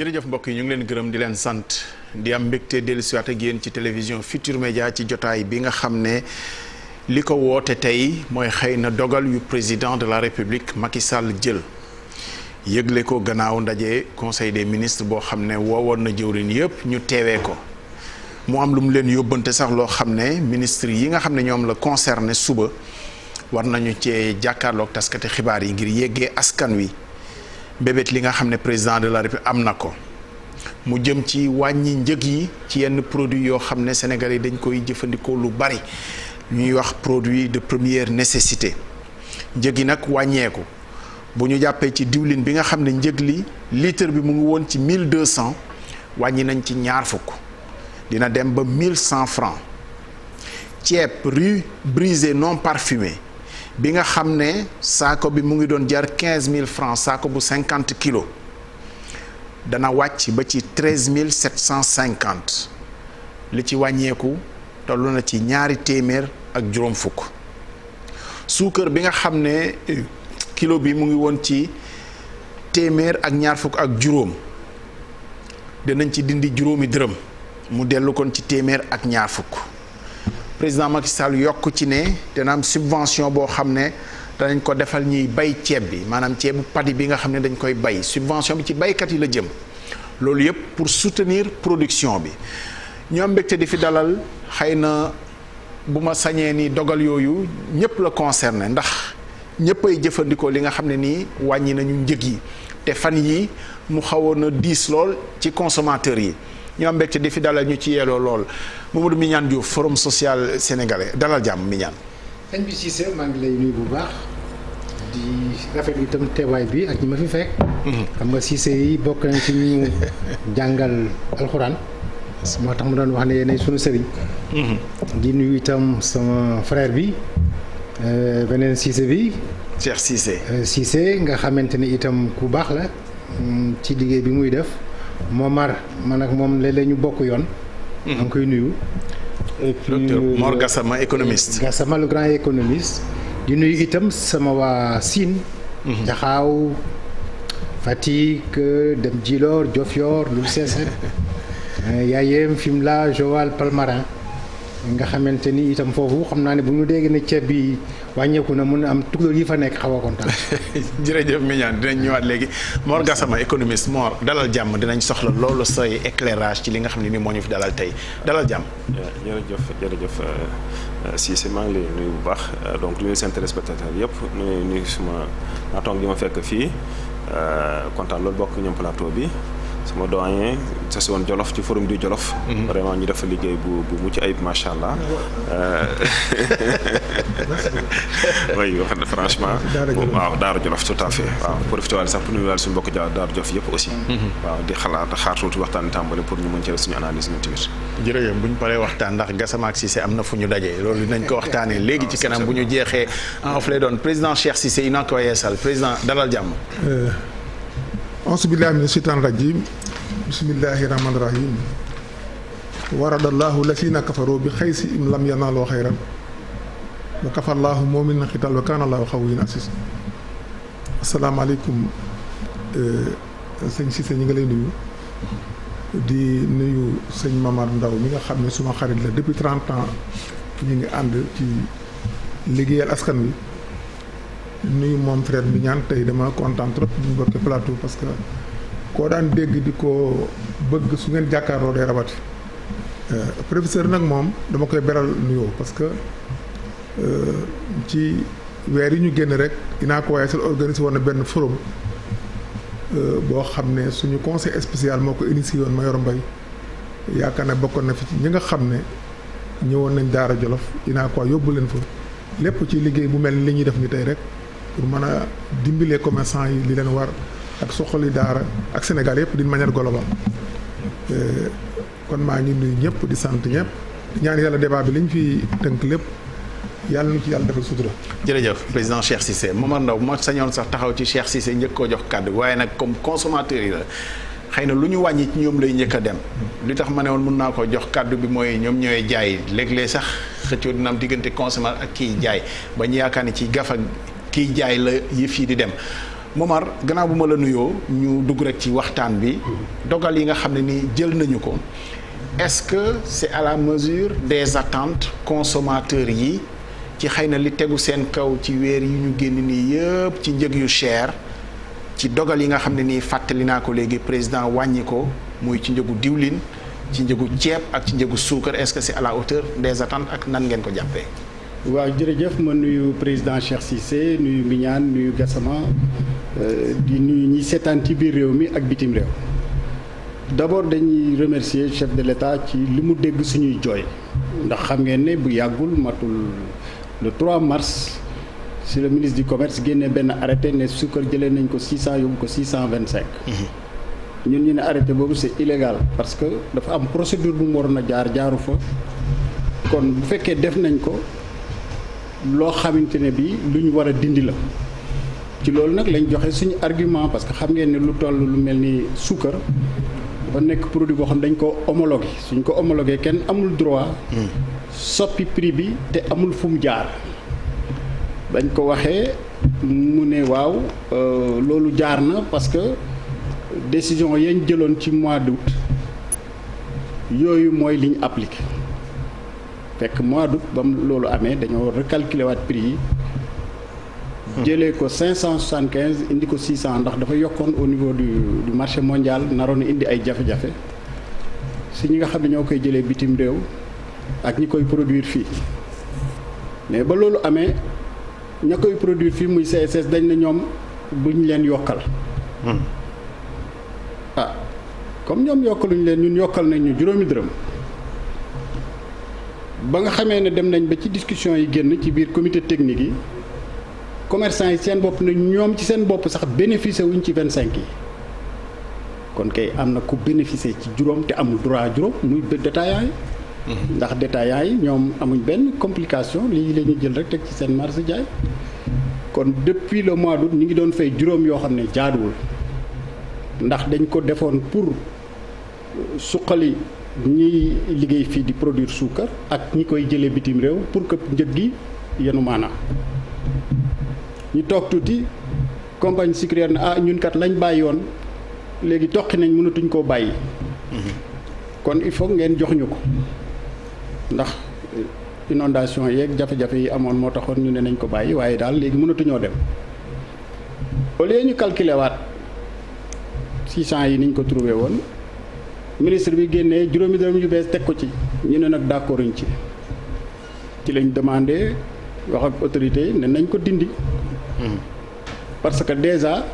jërëjëf mbokk yi ñu ngi leen gërëm di leen sant di am mbégte dellusiwaat ak yéen ci télévision Futur Média ci jotaay bi nga xam ne li ko woote tey mooy xëy na dogal yu président de la République Macky Sall jël yëgle ko gannaaw ndaje conseil des ministres boo xam ne woowoon na jëwriñ yëpp ñu teewee ko mu am lu mu leen yóbbante sax loo xam ne ministre yi nga xam ne ñoom la concerné suba war nañu cee jàkkaarloog taskati xibaar yi ngir yéggee askan wi bébét li nga xam ne président de la République am na ko mu jëm ci wàññi njëg yi ci yenn produits yoo xam ne Sénégalais yi dañ koy jëfandikoo lu bari ñuy wax produit de première nécessité njëg yi nag wàññeeku bu ñu jàppee ci diwlin bi nga xam ne njëg li litre bi mu ngi woon ci 1200 wàññi nañ ci ñaar fukk dina dem ba 1100 francs ceeb riz brisé non parfumé bi nga xam ne saako bi mu ngi doon jar 15000 francs saako bu 50 kilos dana wàcc ba ci 13750 li ci wàññeeku tollu na ci ñaari téeméer ak juróom fukk suukar bi nga xam ne kilo bi mu ngi woon ci téeméer ak ñaar fukk ak juróom dinañ ci dindi juróomi dërëm mu dellu kon ci téeméer ak ñaar fukk président Macky Sall yokk ci ne dana am subvention boo xam ne danañ ko defal ñuy bay ceeb bi maanaam ceebu padi bi nga xam ne dañ koy bay subvention bi ci baykat yi la jëm loolu yëpp pour soutenir production bi ñu am mbégte di fi dalal xëy na bu ma sañee ni dogal yooyu ñëpp la concerné ndax ñëpp ay jëfandikoo li nga xam ne nii wàññi nañu njëg yi te fan yi mu xawoon a diis lool ci consommateurs yi ñu am mbégte di fi dalal ñu ci yeeloo lool Mamadou Mignane Diouf forum social sénégalais dalal jàmm Mignane. sëñ bi Cissé maa ngi lay nuyu bu baax di rafetlu itam teewaay bi ak ñi ma fi fekk. xam nga Cissé yi bokk nañ ci ñu jàngal alxuraan. moo tax mu doon wax ne yéenay sunu sëriñ. di nuyu itam sama frère bi beneen Cissé bi. Cheikh Cissé. Cissé nga xamante ni itam ku baax la ci liggéey bi muy def. Momar man ak moom léeg-léeg ñu bokk yoon. maa ngi koy nuyu. et puis docteur Mor Gassama économiste. Gassama le grand économiste. di nuyu itam sama waa Sine. Jaxaaw Fatick dem Djilor Diofior Loul Sessène Yayem Fimela Joal Palmarin nga xamante ni itam foofu xam naa ne bu ñu dégg ne ceeb bi wàññeeku na mun a am tukulóor yi fa nekk xaw a kontaan. jërëjëf Mignane dinañ ñëwaat léegi Mor Gassama économiste Mor dalal jàmm dinañ soxla loolu say éclairage ci li nga xam ne ni moo ñu fi dalal tey dalal jàmm. jërëjëf Cissé maa ngi lay nuyu bu baax donc nuyu seen téléspectateurs yëpp nuyu suma naataango yi ma fekk fii kontaan loolu bokk ñoom plateau bi. sama doyen sa si woon Jolof ci forum du Jolof. vraiment ñu def liggéey bu mucc ayib macha allah. oui wax na franchement. waaw Daara Jolof tout à fait waaw profité waale sax pour nuyuwaale suñu mbokk Daara Jolof yëpp aussi. waaw di xaar tuuti waxtaan tàmbali pour ñu mën cee suñu analyse ñun tamit. jërëjëf bu ñu paree waxtaan ndax Gassama ak Cissé am na fu ñu dajee loolu dinañ ko waxtaanee léegi ci kanam bu ñu jeexee en off lay doon président Cheikh Cissé ina ko yeesal président dalal jàmm. auzu billaahi mina shaytaani rajiim bismillaahi rahmaani rahiim waradallaahu lasiina kafaroo bi xaysi im lam yanaaloo xayran wa kafallaahu mu'miniina qiitaal wa kaana allaahu qawiyyan aziizan. asalaamaaleykum sëñ Cissé ñi nga lay nuyu di nuyu sëñ Mamar Ndaw mi nga xam ne suma xarit la depuis 30 ans ñu ngi ànd ci liggéeyal askan wi. nuyu moom frère bi ñaan tey dama kontaan trop bu ñu bokkee plateau parce que koo daan dégg di ko bëgg su ngeen jàkkaarloo day rabati professeur nag moom dama koy beral nuyoo parce que ci weer yi ñu génn rek dinaa ko waaye seen organisé woon na benn forum boo xam ne suñu conseil spécial moo ko initié woon Mayoro Mbaye yaakaar ne bokkoon na fi ci ñi nga xam ne ñëwoon nañ Daara Jolof dinaa ko yóbbu leen fa lépp ci liggéey bu mel ni li ñuy def ni tey rek pour mën a dimbalee commerçant yi li leen war ak soxali daara ak Sénégal yëpp d'une manière globale kon maa ngi nuyu ñëpp di sant ñëpp di ñaan yàlla débat bi li ñu fi tënk lépp yàlla nu ci yàlla defal sutura. jërëjëf président Cheikh Cissé Momar Ndaw ma sañoon sax taxaw ci Cheikh Cissé njëkk koo jox kàddu waaye nag comme consommateur yi la xëy na lu ñu wàññi ci ñoom lay njëkk a dem li tax ma ne woon mun naa ko jox kàddu bi mooy ñoom ñooy jaay léeg-léeg sax xëccoo dina am diggante consommateur ak kiy jaay ba ñu yaakaar ne ci gafa kiy jaay la yëf yi di dem Momar gannaaw bu ma la nuyoo ñu dugg rek ci waxtaan bi dogal yi nga xam ne ni jël nañu ko est-ce que c'est à la mesure des attentes consommateurs yi ci xëy na li tegu seen kaw ci weer yi ñu génn nii yëpp ci njëg yu cher ci dogal yi nga xam ne nii fàttali naa ko léegi président wàññi ko muy ci njëgu diwlin ci njëgu ceeb ak ci njëgu suukar est-ce que c'est à la hauteur des attentes ak nan ngeen ko jàppee. waaw jërëjëf ma nuyu président Cheikh Cissé nuyu Mignane nuyu Gassama di nuyu ñi seetaan ci biir réew mi ak bitim réew d'abord dañuy remercier chef de l'État ci li mu dégg suñuy jooy ndax xam ngeen ne bu yàggul matul le 3 mars si le ministre du commerce génnee benn arrêté ne suukar jëlee nañ ko 600 yóbbu ko 625. ñun ñu ne arrêté boobu c'est illégal parce que dafa am procédure bu mu waroon a jaaru fa kon bu fekkee def nañ ko. loo xamante ne bi lu ñu war a dindi la ci loolu nag lañ joxe suñu argument parce que xam ngeen ne lu toll lu mel ni suukar dafa nekk produit boo xam dañ ko homologué suñ ko homologué kenn amul droit soppi prix bi te amul fu mu jaar bañ ko waxee mu ne waaw loolu jaar na parce que décision yañ jëloon ci mois d'août yooyu mooy li ñu appliqué fekk mois d'août ba mu loolu amee dañoo recalculer waat prix yi jëlee ko 575 indi ko 600 ndax dafa yokkoon au niveau du marché mondial naroon indi ay jafe-jafe si ñi nga xam ne ñoo koy jëlee bitim réew ak ñi koy produire fii mais ba loolu amee ña koy produire fii muy CSS dañ ne ñoom buñ leen yokkal ah comme ñoom yokkaluñ leen ñun yokkal nañ ñu juróomi dërëm ba nga xamee ne dem nañ ba ci discussion yi génn ci biir comité technique yi commerçant yi seen bopp ne ñoom ci seen bopp sax bénéficier wuñ ci 25 yi kon kay am na ku bénéficier ci juróom te amul droit juróom muy détaillant yi ndax détaillant yi ñoom amuñ benn complication lii la ñuy jël rek teg ci seen marge jaay kon depuis le mois d'août ñu ngi doon fay juróom yoo xam ne jaaduwul ndax dañ ko defoon pour suqali ñiy liggéey fii di produire suukar ak ñi koy jëlee bitim réew pour que njëg gi yenu maanaam ñu toog tuuti compagnie sucrière ne ñun kat lañ bàyyi woon léegi toqi nañ mënatuñ koo bàyyi kon il faut ngeen jox ñu ko ndax inondation yeeg jafe-jafe yi amoon moo taxoon ñu ne nañ ko bàyyi waaye daal léegi mënatuñoo dem au lieu ñu calculer waat 600 yi niñ ko trouvé woon ministre bi génnee juróomi dërëm yu bees teg ko ci ñu ne nag d'accorduñ ci lañ demandé wax ak autorité yi ne nañ ko dindi parce que déjà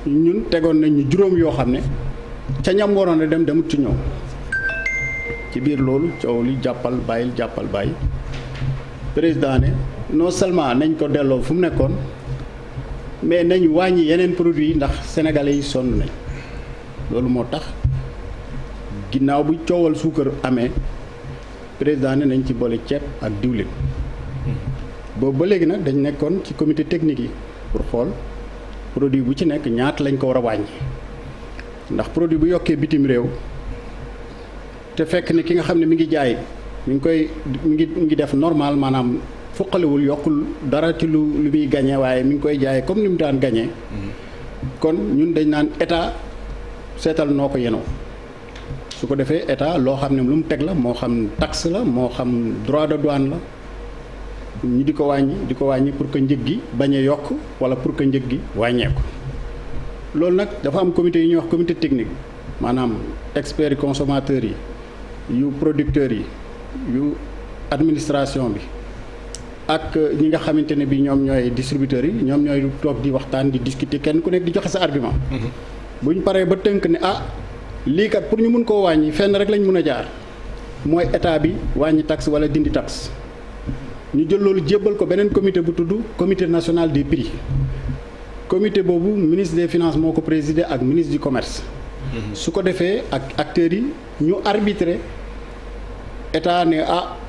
ñun tegoon nañ ñu juróom yoo xam ne ca ñam waroon a dem demut ci ñoom ci biir loolu coow li jàppal bàyyi président ne non seulement nañ ko delloo fu mu nekkoon mais nañ wàññi yeneen produits yi ndax sénégalais yi sonn nañ loolu moo tax ginnaaw bu coowal suukar amee président ne nañ ci boole ceeb ak diwlin boobu ba léegi nag dañ nekkoon ci comité technique yi pour xool produit bu ci nekk ñaata lañ ko war a wàññi ndax produit bu yokkee bitim réew te fekk ne ki nga xam ne mi ngi jaay mi ngi def normal maanaam fuqalewul yokkul dara ci lu muy gagné waaye mi ngi koy jaayee comme ni mu daan gagné kon ñun dañ naan état seetal noo ko yenoo su ko defee état loo xam ne lu mu teg la moo xam taxe la moo xam droit de douane la ñi di ko wàññi pour que njëg gi bañ a yokk wala pour que njëg gi wàññeeku loolu nag dafa am comité yi ñuy wax comité technique maanaam experts yi consommateurs yi yu producteurs yi yu administration bi ak ñi nga xamante ne bi ñoom ñooy distributeurs yi ñoom ñooy toog di waxtaan di discuter kenn ku nekk di joxe sa argument bu ñu paree ba tënk ne lii kat pour ñu mun koo wàññi fenn rek lañ mun a jaar mooy état bi wàññi taxe wala dindi taxe ñu jël loolu jébbal ko beneen comité bu tudd comité national des prix comité boobu ministre des finances moo ko présider ak ministre du commerce su ko defee ak acteurs yi ñu arbitrer état ne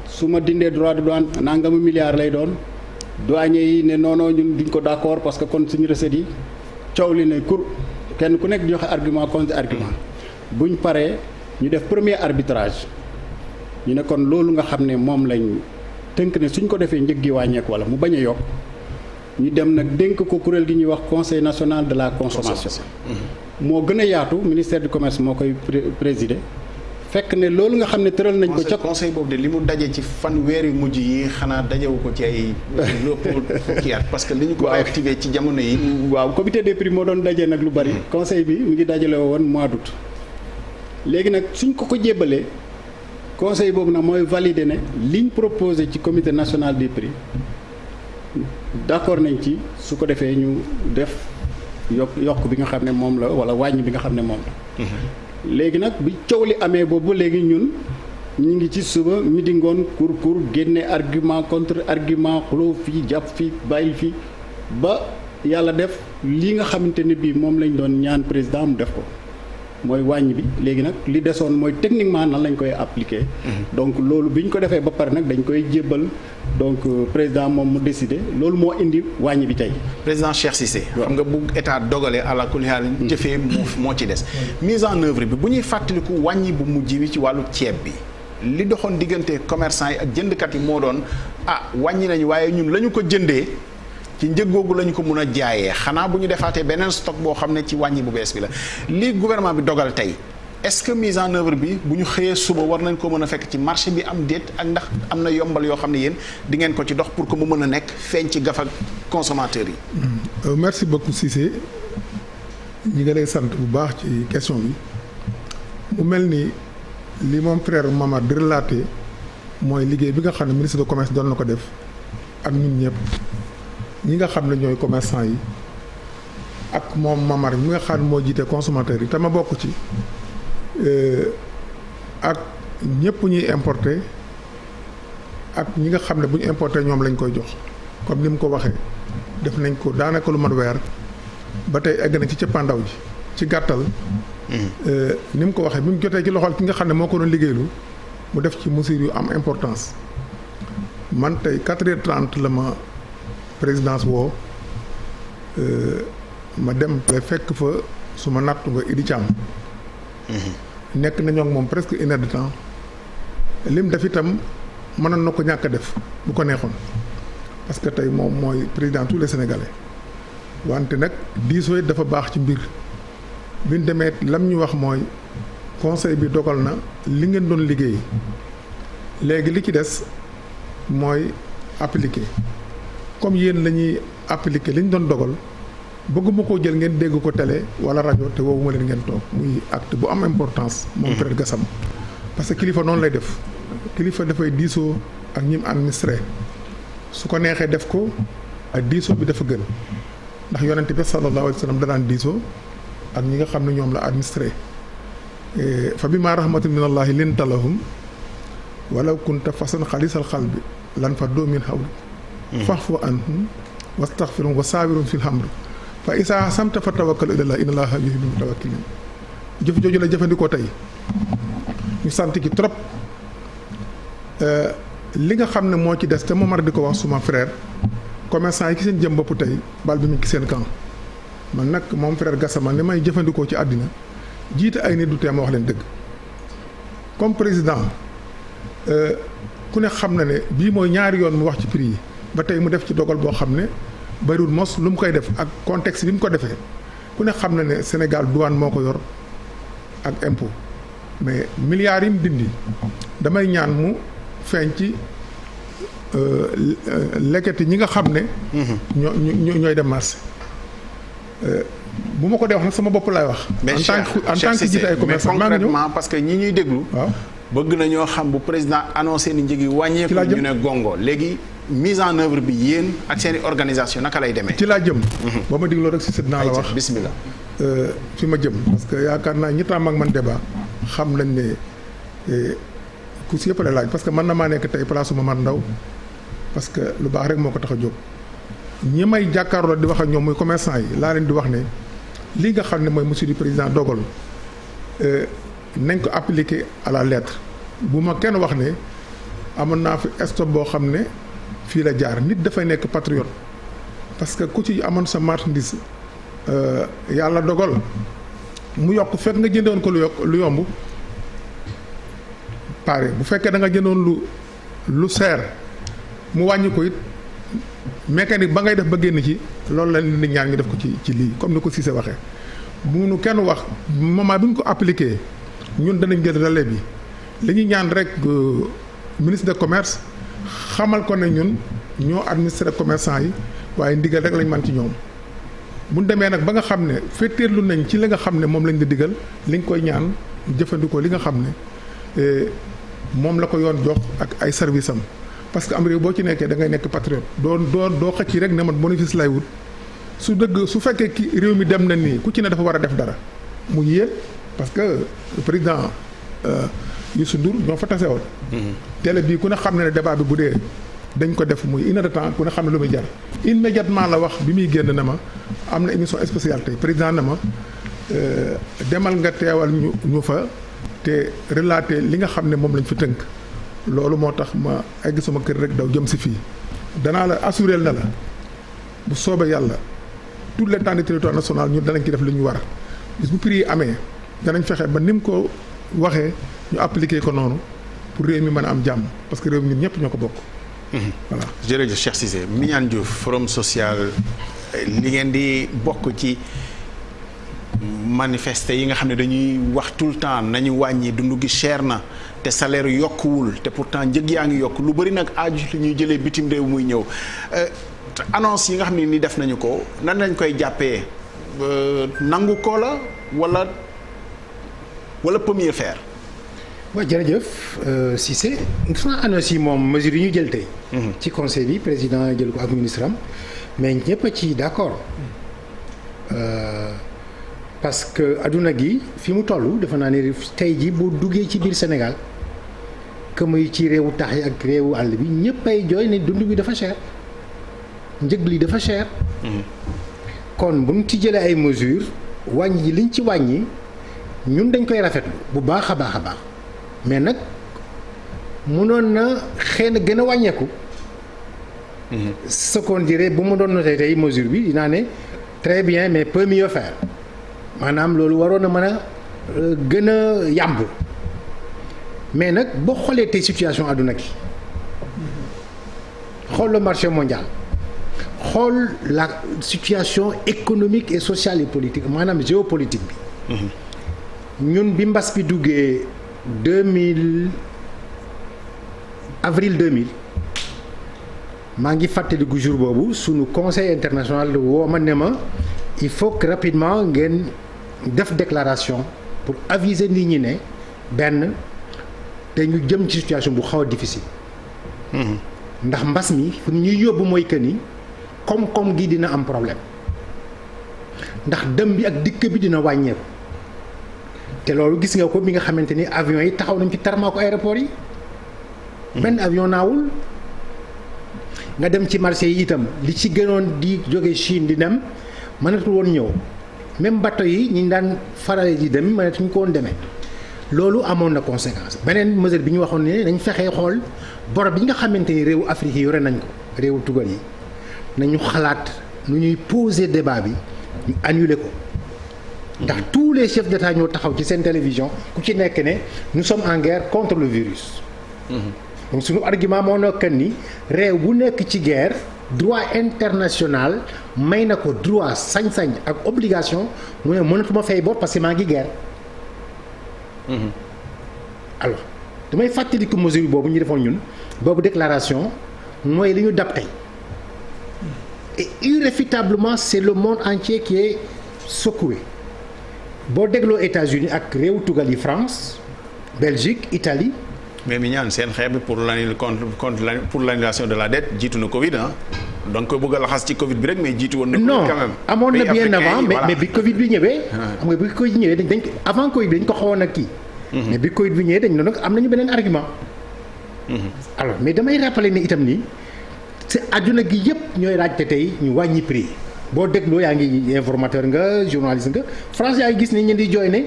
su ma dindee droit de douane nangamu milliards lay doon douanier yi ne non ñun duñ ko d'accord parce que kon suñu recettes yi coow li ne kur kenn ku nekk di joxe argument contre argument buñ paree ñu def premier arbitrage ñu ne kon loolu nga xam ne moom lañ tënk ne suñ ko defee njëg gi wàññeeku wala mu bañ a yokk ñu dem nag dénk ko kuréel gi ñuy wax conseil national de la consommation. moo gën a yaatu ministère du commerce moo koy présider. fekk ne loolu nga xam ne tëral nañ ko ca conseil boobu de li mu daje ci fanweeri mujj yi xanaa dajewu ko ci ay fukki at parce que li ñu ko activé ci jamono yi. waaw comité des prix moo doon daje nag lu bari. conseil bi mu ngi dajale woon mois d'août. léegi nag suñ ko jébbalee conseil boobu nag mooy valider ne liñ proposé ci comité national des prix d'accord nañ ci su ko defee ñu def yokk bi nga xam ne moom la wala wàññi bi nga xam ne moom la. léegi nag bi coow li amee boobu léegi ñun ñu ngi ci suba midi ngoon kur génne argument contre argument xuloo fii jàpp fii bàyyil fii ba yàlla def li nga xamante ne bii moom lañ doon ñaan président mu def ko mooy wàññi bi léegi nag li desoon mooy techniquement nan lañ koy appliquer. donc loolu bi ñu ko defee ba pare nag dañ koy jébbal donc président moom mu décider loolu moo indi wàññi bi tey. président Cheikh Cissé. xam nga bu état dogalee àla kulli haal jëfee moo ci des. mise en œuvre bi bu ñuy fàttaliku wàññi bu mujj bi ci wàllu ceeb bi li doxoon diggante commerçant yi ak jëndkat yi moo doon wàññi nañu waaye ñun la ñu ko jëndee. ci njëg googu lañu ko mun a jaayee xanaa bu ñu defaatee beneen stock boo xam ne ci wàññi bu bees bi la li gouvernement bi dogal tey est-ce que mise en œuvre bi bu ñu xëyee suba war nañ ko mën a fekk ci marché bi am déet ak ndax am na yombal yoo xam ne yéen di ngeen ko ci dox pour que mu mën a nekk feeñ ci gaf ak consommateurs yi. Merci beaucoup Cissé ñi nga lay sant bu baax ci question bi mu mel ni li moom frère Mamar di relaté mooy liggéey bi nga xam ne ministre de commerce doon na ko def ak ñun ñëpp. ñi nga xam ne ñooy commerçant yi ak moom Mamar mi nga xam ne moo jiite consommateur yi te ma bokk ci ak ñëpp ñuy importer ak ñi nga xam ne bu ñu importer ñoom lañ koy jox comme ni mu ko waxee def nañ ko daanaka lu mat weer ba tey egg na ci cëppaandaw ji ci gàttal. ni mu ko waxee bi mu jotee ci loxol ki nga xam ne moo ko doon liggéeylu mu def ci mesures yu am importance man tey 4h30 la ma. présidence woo ma dem fekk fa su ma nattu nga Idi Thiam nekk nañoo ak moom presque 1 heure de temps lim def itam mënoon na ko ñàkk a def bu ko neexoon parce que tey moom mooy président tous les Sénégalais wante nag diisoo it dafa baax ci mbir bi ñu demee lam ñu wax mooy conseil bi dogal na li ngeen doon liggéey léegi li ci des mooy appliquer. comme yéen la ñuy appliquer li ñu doon dogal bëgguma koo jël ngeen dégg ko télé wala rajo te woowuma leen ngeen toog muy acte bu am importance. moom frère Gassama parce que kilifa noonu lay def kilifa dafay diisoo ak ñi mu administré su ko neexee def ko ak diisoo bi dafa gën ndax yonent bi sallallahu alayhi wa sallam danaan diisoo ak ñi nga xam ne ñoom la administré fa bimaa rahmatin min allahi linta lahum walaw kunta fasan xalisal qalbi lan faddu min hawlik fa'fu anhum wastaghfirhum wa saawirhum fil amri fa izaa azamta fa tawakkal ala llaah inna llaaha yuhibbul mutawakkiliin jëf jooju la jëfandikoo tey ñu sant ki trop li nga xam ne moo ci des te Momar di ko wax suma frère commerçant yi ki seen jëm bopp tey bal bi mu ngi seen camp man nag moom frère Gassama li may jëfandikoo ci àddina jiite ay nit du tee ma wax leen dëgg comme président ku ne xam na ne bii mooy ñaari yoon mu wax ci prix yi ba tey mu def ci dogal boo xam ne bariwul mos lu mu koy def ak contexte bi mu ko defee ku ne xam na ne Sénégal douane moo ko yor ak impôt mais milliards yi mu dindi damay ñaan mu feeñ ci lekkati ñi nga xam ne. ñooy dem marché bu ma ko dee wax nag sama bopp laay wax. en tant que jiite ay commerçant maa ngi ñëw parce que ñi ñuy déglu. waaw bëgg na ñoo xam bu président annoncé ni njëg yi wàññeeku. ñu ne gongo léegi mise en œuvre bi yéen ak seen i organisation naka lay demee. ci laa jëm. ba ma digloo rek si sët naa la wax bismillah. fi ma jëm parce que yaakaar naa ñi taam ak man débat xam nañ ne ku si yëpp la laaj parce que man na maa nekk tey place Momar Ndao parce que lu baax rek moo ko tax a jóg. ñi may jàkkaarloo di wax ak ñoom muy commerçant yi laa leen di wax ne lii nga xam ne mooy monsieur le président dogal nañ ko appliquer à la lettre bu ma kenn wax ne amoon naa fi stop boo xam ne fii la jaar nit dafay nekk patriote parce que ku ci amoon sa marchandise yàlla dogal mu yokk fekk nga jëndoon ko lu yomb pare bu fekkee da nga jëndoon lu seer mu wàññi ko it mécanique ba ngay def ba génn ci loolu la nit ñaan ñu def ko ci lii comme ni ko Cissé waxee bu nu kenn wax moment bi ñu ko appliqué ñun danañ jël relais bi li ñuy ñaan rek ministre de commerce xamal ko ne ñun ñoo administré commerçant yi waaye ndigal rek lañ mën ci ñoom bu ñu demee nag ba nga xam ne féeteerlu nañ ci li nga xam ne moom lañ la digal li nga koy ñaan jëfandikoo li nga xam ne moom la ko yoon jox ak ay service am parce que am réew boo ci nekkee da ngay nekk patriote doo xëcc rek ne man bénéfice lay wut su fekkee ki réew mi dem na nii ku ci ne dafa war a def dara mu yéen parce que le président Youssou Ndour ñoo fa tase woon. télé bii ku ne xam ne débat bi bu dee dañ ko def muy une heure de temps ku ne xam ne lu muy jar immédiatement la wax bi muy génn na ma am na émission spéciale tey président na ma demal nga teewal ñu fa te relater li nga xam ne moom lañ fi tënk loolu moo tax ma egg sama kër rek daw jëm si fii danaa la assuré na la bu soobee yàlla tout l'étendue du territoire national ñun danañ ci def li ñu war bis bu prix yi amee danañ fexe ba ni mu ko waxee ñu appliquer ko noonu pour réew mi mën a am jàmm parce que réew mi ñun ñëpp ñoo ko bokk. voilà jërëjëf Cheikh Cissé Mignane Diouf Forum Social li ngeen di bokk ci manifester yi nga xam ne dañuy wax tout le temps nañu wàññi dund gi cher na te salaire yokkuwul te pourtant njëg yaa ngi yokk lu bari nag aaju li ñuy jëlee bitim réew muy ñëw annonce yi nga xam ne ni def nañu ko nan lañ koy jàppee nangu ko la wala peut mieux faire. waaw jërëjëf Cissé sans annonce yi moom mesure yi ñu jël tey. ci conseil bi président jël ko ak ministre am mais ñëpp a ci d'accord parce que adduna gi fi mu toll dafa naa ne tey ji boo duggee ci biir Sénégal que muy ci réewu tax yi ak réewu àll bi ñëpp ay jooy ne dund bi dafa cher njëg li dafa cher. kon bu ñu ci jëlee ay mesures wàññi ji liñ ci wàññi ñun dañ koy rafetlu bu baax a baax a baax. mais nag mënoon na xëy na gën a wàññeeku. ce qu'on dirait bu ma doon noté tey mesure bi dinaa ne très bien mais peut mieux faire maanaam loolu waroon na mën a gën a yàmb mais nag boo xoolee tey situation àdduna gi xool le marché mondial xool la situation économique et sociale et politique maanaam géopolitique bi. ñun bi mbas bi duggee. 2000 avril 2000 maa ngi fàttaliku jour boobu sunu conseil international woo ma ne ma il faut que rapidement ngeen def déclaration pour aviser nit ñi ne benn te ñu jëm ci situation bu xaw a difficile. ndax mbas mi fu ñuy yóbbu mooy que ni koom-koom gi dina am problème ndax dem bi ak dikk bi dina wàññeeku. te loolu gis nga ko bi nga xamante ni avion yi taxaw nañ ci tarmaako aéroport yi. benn avion naawul. nga dem ci marché yi itam li ci gënoon di jóge Chine di dem mënatul woon ñëw même bateau yi ñu daan farale di dem mënatuñ ko woon demee loolu amoon na conséquence beneen mesure bi ñu waxoon ne dañ fexee xool bor bi nga xamante ni réewu Afrique yi yore nañ ko réewu tugal yi nañu xalaat nu ñuy poser débat bi ñu annuler ko. ndax tous les chefs d'État ñoo taxaw ci seen télévision ku ci nekk ne nous sommes en guerre contre le virus. donc suñu argument moo nekk ni réew bu nekk ci guerre droit international may na ko droit sañ-sañ ak obligation mu ne mënatuma fay bor parce que maa ngi guerre. alors damay fàttali ko mesure boobu ñu defoon ñun boobu déclaration mooy li ñu dab tey et irréfutablement c'est le monde entier qui est secoué. boo dégloo États-Unis ak réewu tugal yi France Belgique Italie. mais mi ñaan seen xeex bi pour l'annulation de la dette jiitu na Covid ah. donc koy bëgg a laxas ci Covid bi rek mais jiitu woon na. non quand même amoon na bien avant mais bi Covid bi ñëwee. xam nga bi Covid bi ñëwee dañ avant Covid bi dañ ko xawoon ak kii. mais bi Covid bi ñëwee dañ ne nag am nañu beneen argument. alors mais damay rappeler ne itam nii c'est àdduna gi yëpp ñooy laajte tey ñu wàññi prix. boo dégloo yaa ngi informateur nga journaliste nga France yaa ngi gis ne ñu di jooy ne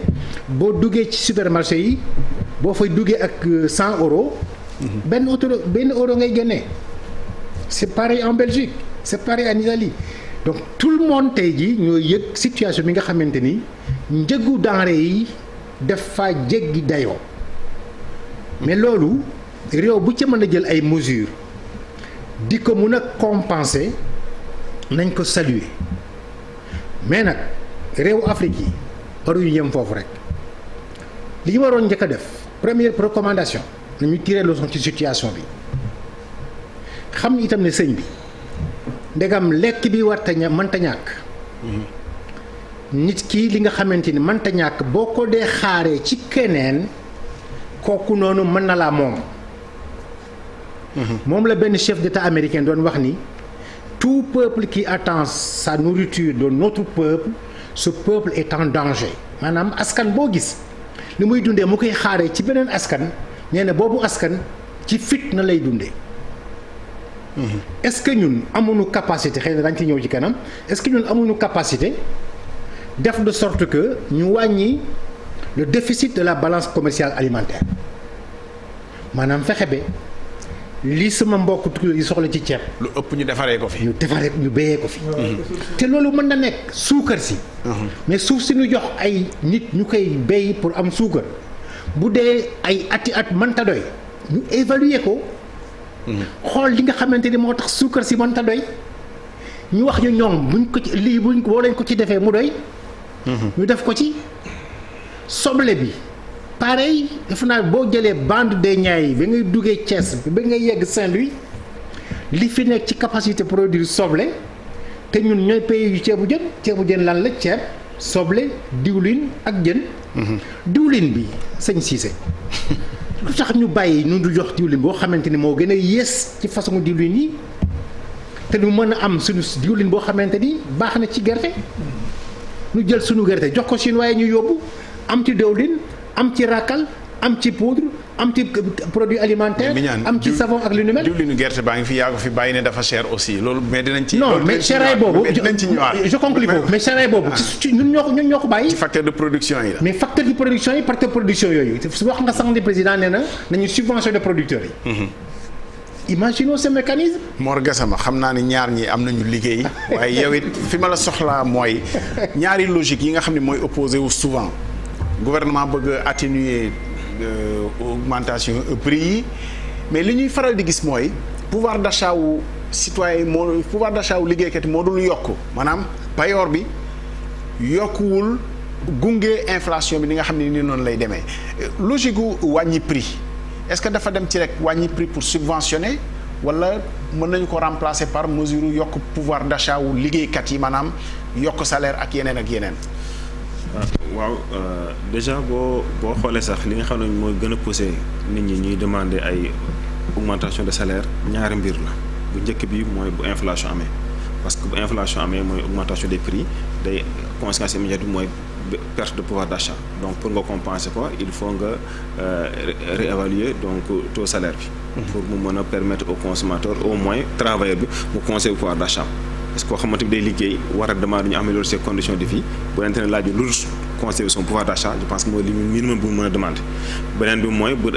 boo duggee ci supermarché yi boo fay duggee ak 100 euros. benn euro ngay génnee. c'est pareil en Belgique c'est pareil en Italie donc tout le monde tey jii ñoo yëg situation bi nga xamante ni njëgu denrée yi dafa jéggi dayoo mais loolu réew bu ca mën a jël ay mesures di ko mun a compenser nañ ko saluer mais nag réewu Afrique yi waruñu yem foofu rek li ñu waroon njëkk a def première recommandation nañu tirer leçon ci situation bi xam itam ne sëñ bi ndegam lekk bi warta mënta ñàkk nit ki li nga xamante ni mënta ñàkk boo ko dee xaaree ci keneen kooku noonu mën na laa moom moom la benn chef d'État américain doon wax ni tout peuple qui attend sa nourriture de notre peuple ce peuple est en danger maanaam askan boo gis li muy dundee mu koy xaaree ci beneen askan nee na boobu askan ci fitna lay dundee est-ce que ñun amuñu capacité xëy na dañ ci ñëw ci kanam est-ce que ñun amuñu capacité def de sorte que ñu wàññi le déficit de la balance commerciale alimentaire maanaam fexe ba li sama mbokk tukulóor yi soxla ci ceeb. lu ëpp ñu defaree ko fi. ñu béyee ko fi. te loolu mën na nekk suukar si. mais suuf si ñu jox ay nit ñu koy béy pour am suukar bu dee ay ati at mënta doy ñu évaluer ko. xool li nga xamante ni moo tax suukar si mënta doy ñu wax ñu ñoom buñ ko ci lii buñ boo leen ko ci defee mu doy. ñu def ko ci soble bi. pareil defe naa boo jëlee bande des Niayes yi ba ngay duggee Thiès ba ngay yegg Saint-Louis li fi nekk ci capacité produire soble te ñun ñooy pays yu ceebu jën lan la ceeb soble diwlin ak jën. diwlin bi sëñ Cissé lu tax ñu bàyyi ñu du jox diwlin boo xamante ni moo gën a yées ci façon diwlin yi te ñu mën a am suñu diwlin boo xamante ni baax na ci gerte ñu jël suñu gerte jox ko Chine waaye ñu yóbbu am ci diwlin. am ci rakkal am ci poudre am ci produit alimentaire am ci savon ak lu ni mel. diwlinu gerte baa ngi fi yaa ko fi bàyyi ne dafa cher aussi loolu mais dinañ ci. non mais cheraay boobu dinañ ci ñëwaat. je conclue foofu mais cheraay boobu. ci ñun ñoo ko bàyyi. ci facteur de production yi la. mais facteur de production yi facteur de production yooyu wax nga sax ne président nee na nañu subventionné producteurs yi. imaginons ce mécanisme. Mor Gassama xam naa ne ñaar ñi am nañu liggéey waaye yow it fi ma la soxlaa mooy ñaari logique yi nga xam ne mooy opposé wu souvent. gouvernement bëgg atténuer augmentation prix yi mais li ñuy faral di gis mooy pouvoir d'achat wu citoyen moo pouvoir d'achat wu liggéeykat yi moo dul yokk maanaam payoor bi yokkuwul gunge inflation bi ni nga xam ne ni noonu lay demee logique gu wàññi prix est-ce que dafa dem ci rek wàññi prix pour subventionner wala mën nañu ko remplacer par mesure yokk pouvoir d'achat wu liggéeykat yi maanaam yokk salaire ak yeneen ak yeneen. waaw déjà boo xoolee sax li nga xam ne mooy gën a pousser nit ñi ñuy demander ay augmentation de salaire ñaari mbir la bu njëkk bi mooy bu inflation amee parce que bu inflation amee mooy augmentation des prix day conséquence immédiate bi mooy perte de pouvoir d'achat donc pour nga compenser ko il faut nga réévaluer donc taux salaire bi pour mu mën a permettre au consommateur au moins travailleur bi mu conserver pouvoir d'achat parce que koo xamante ni day liggéey war a demander ñu améliorer ses conditions de vie bu leen ne laaj bi lu conserver son pouvoir d'achat je pense que mooy li minimum bu mu mën a demander beneen bi mooy bu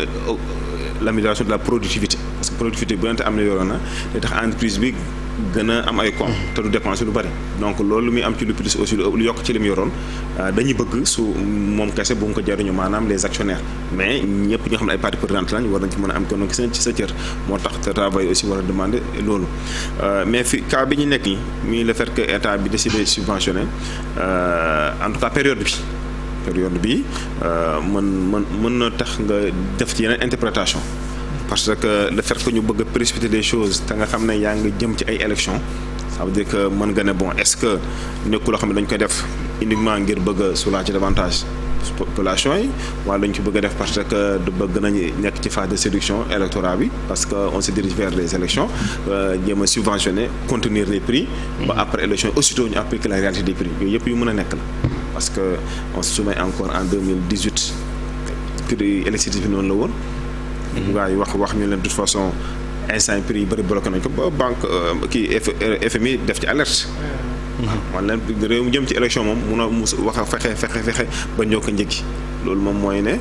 l'amélioration de la productivité parce que productivité bu leen te amélioré na day tax entreprise bi gën a am ay koom te du dépenser lu bari donc loolu lu muy am ci lu plus aussi lu yokk ci li mu yoroon dañuy bëgg su moom kese bu mu ko jariñu maanaam les actionnaires mais ñëpp ñoo xam ne ay parties prenantes lañ war nañ ci mën a am kon gis nañ ci sa cër moo tax te travail aussi war a demander loolu mais fi cas bi ñu nekk nii muy le fait que état bi décidé subventionner en tout cas période bi mën na tax nga def ci yeneen interprétation parce que le fait que ñu bëgg a précipiter des choses te nga xam ne yaa ngi jëm ci ay élections ça veut dire que mën nga ne bon est-ce que nekkul loo xam ne dañ koy def uniquement ngir bëgg a soulager davantage population yi wala dañ ko bëgg a def parce que bëgg nañu nekk ci phase de séduction électorale bi parce que on se dirige vers les élections jéem a subventionner contenir les prix ba après élection aussitôt ñu appliquer la réalité des prix yooyu yëpp yu mën a nekk la parce que on se souvient encore en 2018 prix électricité bi noonu la woon gaa yi wax ñu leen de toute façon instant prix yi bëri bloqué nañ ko ba banque FMI def ci alerte man leen réew mu jëm ci élection moom mun a wax a fexe ba ñoo ko njëkki loolu moom mooy ne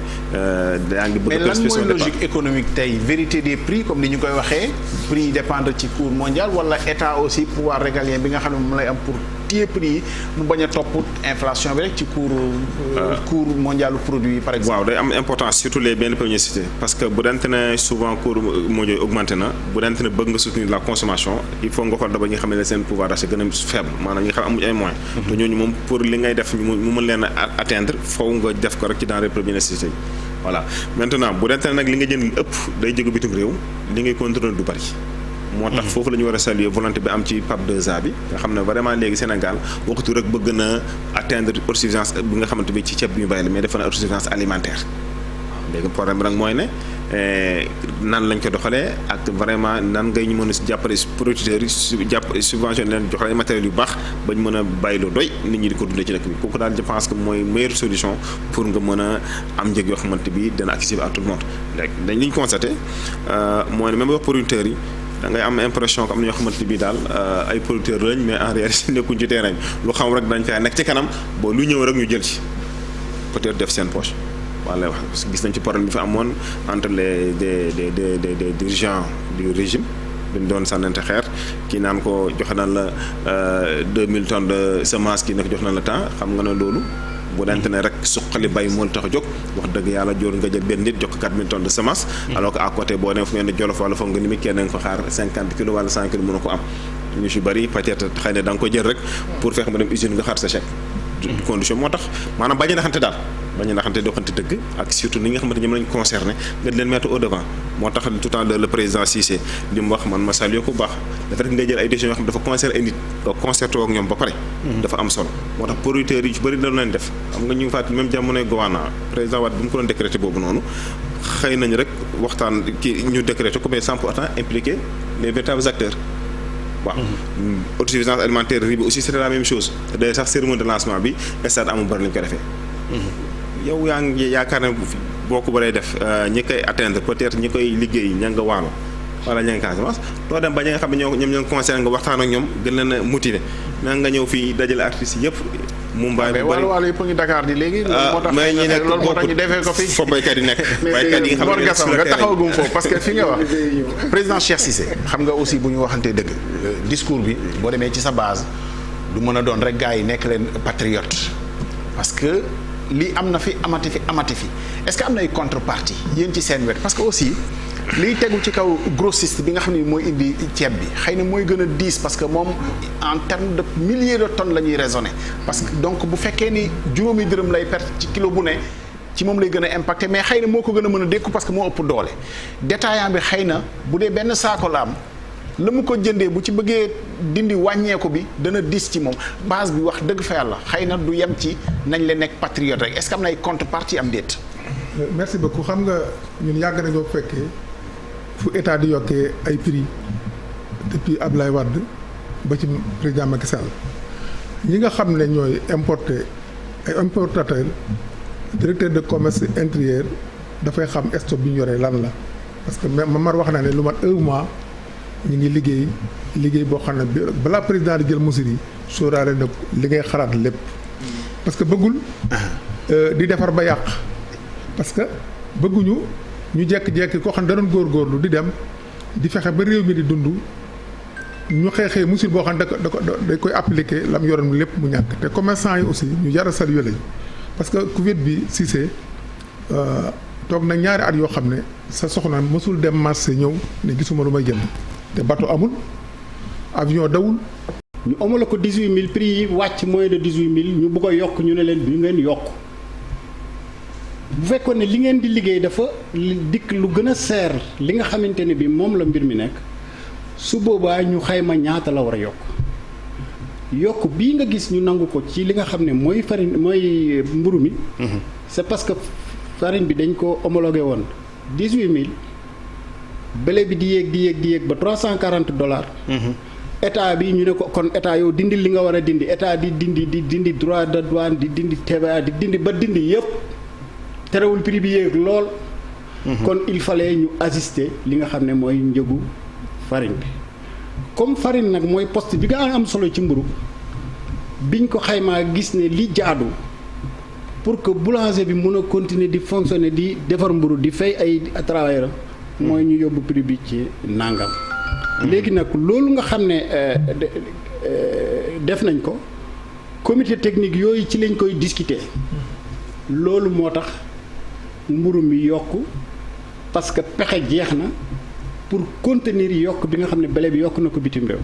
daa ngi bëgg mais lan mooy logique économique tey vérité des prix comme ni ñu koy waxee prix yi dépendre ci cours mondial wala état aussi pouvoir régalien bi nga xam ne moom lay am pour téye prix yi mu bañ a topp inflation bi rek ci cours mondial produit yi par exemple. waaw day am importance surtout les biens de première nécessité parce que bu dente ne souvent cours mondiaux yi augmenté na bu dente ne bëgg nga soutenir la consommation il faut nga xool d'abord ñi nga xam ne seen pouvoir d'achat gën a faible maanaam ñi nga xam amuñu ay moyens. te ñooñu moom pour li ngay def mu mën leen a atteindre foofu nga def ko rek ci denrées premières nécessités voilà maintenant bu dente ne nag li nga jënd ëpp day jóge bitim réew li ngay contrôler du bari. moo tax foofu la ñu war a saluer volonté bi am ci PAP 2A bi nga xam ne vraiment léegi Sénégal waxtu rek bëgg na atteindre autosuffisance bi nga xamante bi ci ceeb bi ñu bàyyi la mais dafa na autosuffisance alimentaire léegi problème bi nag mooy ne nan lañ ko doxalee ak vraiment nan ngay ñu mën a jàppale producteurs yi subvention leen jox leen matériel yu baax bañ mën a bàyyi lu doy nit ñi di ko dundee ci dëkk bi kooku daal je pense que mooy meilleure solution pour nga mën a am njëg yoo xamante bi dana accessible à tout le monde léegi dañ li ñu constaté mooy ne même wax producteurs yi da ngay am impression que am na ñoo xamante bi daal ay producteurs lañ mais en réalité nekkuñ ci terrain bi lu xam rek dañ fay nekk ci kanam boo lu ñëw rek ñu jël ci peut-être def seen poche wala wax gis nañ ci problème bi fi amoon entre les des dirigeants du régime bi ñu doon sànnante xeer kii naan ko joxe naan la 2000 tonnes de semence kii nekk jox na la temps xam nga ne loolu. bu dante ne rek suqali bay moo tax a jóg wax dëgg yàlla joor nga jël benn nit jox ko 4000 tonnes de semence. alors que à côté boo nee fu ngeen di Jolof wala foog nga ni mi kenn nga fa xaar 50 kilos wala 100 kilos mën na ko am ñu si bëri peut-être xëy na da nga ko jël rek pour fexe ma dem usine nga xaar sa chèque. condition moo tax maanaam bañ a naxante daal bañ a naxante doxante dëgg ak surtout ni nga xamante ñoom lañ concerné nga di leen mettre au devant moo tax tout temps le président Cissé li mu wax man ma salué ko bu baax dafa rek ngay jël ay décisions yoo xam ne dafa concerné ay nit nga concerté ak ñoom ba pare. dafa am solo moo tax producteurs yi ci bëri dañu leen def xam nga ñu ngi fàttali même jamonoy Gowana président Wade bi mu ko doon décrété boobu noonu xëy nañ rek waxtaan ki ñu décrété ko mais sans pour autant impliquer les véritables acteurs. waaw autosuffisance alimentaire riz bi aussi c'était la même chose d'ailleurs sax cérémonie de lancement bi stade amul bari lañu ko defee. yow yaa ngi yaakaar ne boo ko baree def ñi koy atteindre peut-être ñi koy liggéey ña nga waalo wala ña nga Casamance doo dem ba ñi nga xam ne ñoom ñoo concerné nga waxtaan ak ñoom gën leen a motiver mais nga ñëw fii dajale artistes yëpp. Mumbaay bu bari wàllu yëpp ngi Dakar di léegi. moo tax mais ñi nekk loolu moo tax ñu defee ko fi. fo baykat yi nekk baykat yi nga xam ne nga taxawagum foofu parce que fi nga wax président Cheikh Cissé xam nga aussi bu ñu waxantee dëgg discours bi boo demee ci sa base du mën a doon rek gars yi nekk leen patriote parce que lii am na fi amati fi est-ce que am na ay contrepartie yéen ci seen wet parce que aussi liy tegu ci kaw grossiste bi nga xam ne mooy indi ceeb bi xëy na mooy gën a diis parce que moom en termes de milliers de tonnes la ñuy raisonner parce que donc bu fekkee ni juróomi dërëm lay perte ci kilo bu ne ci moom lay gën a impacté mais xëy na moo ko gën a mën a dékku parce que moo ëpp doole détaillant bi xëy na bu dee benn saako la am la mu ko jëndee bu ci bëggee dindi wàññeeku bi dana diis ci moom base bi wax dëgg fa yàlla xëy na du yem ci nañ la nekk patriote rek est-ce que am na ay contrepartie am déet. merci beaucoup xam nga ñun yàgg nañoo fekkee fu état di yokkee ay prix depuis Abdoulaye Wade ba ci président Macky Sall ñi nga xam ne ñooy importer ay importateurs directeur de commerce intérieur dafay xam stock bi ñu yoree lan la parce que Mamar wax na ne lu mat 1 mois ñu ngi liggéey boo xam ne balaa président di jël mesures yi sóoraale na li ngay xalaat lépp parce que bëggul di defar ba yàq parce que bëgguñu ñu jekki-jekki koo xam ne da doon góorgóorlu di dem di fexe ba réew mi di dund ñu xeexee mesure boo xam ne da koy appliquer lam yoroon lépp mu ñàkk te commerçant yi aussi ñu jar a saluer lañ parce que Covid bi Cissé toog na ñaari at yoo xam ne sa soxna mësul dem marché ñëw ne gisuma lu may jënd te bateau amul avion dawul. ñu amala ko 18000 prix yi wàcc moins de 18000 ñu bëgg a yokk ñu ne leen bi ngeen yokk bu fekkoon ne li ngeen di liggéey dafa dikk lu gën a seer li nga xamante ne bi moom la mbir mi nekk su boobaa ñu xayma ñaata la war a yokk bii nga gis ñu nangu ko ci li nga xam ne mooy farine mooy mburu mi. c'est parce que farine bi dañ ko homologué woon 18000 blé bi di yéeg ba $340. état bi ñu ne ko kon état yow dindi li nga war a dindi état di dindi droit de douane di dindi TVA di dindi ba dindi yépp terewul prix bi yéeg lool. kon il fallait ñu ajuster li nga xam ne mooy njëgu farine bi comme farine nag mooy poste bi nga am solo ci mburu biñ ko xaymaa gis ne li jaadu pour que boulanger bi mën a continuer di fonctionner di defar mburu di fay ay travailleurs mooy ñu yóbbu prix bi ci nangam. léegi nag loolu nga xam ne def nañ ko comité technique yooyu ci lañ koy discuter loolu moo tax mburu mi yokk parce que pexe jeex na pour contenir yokk bi nga xam ne blé bi yokk na ko bitim réew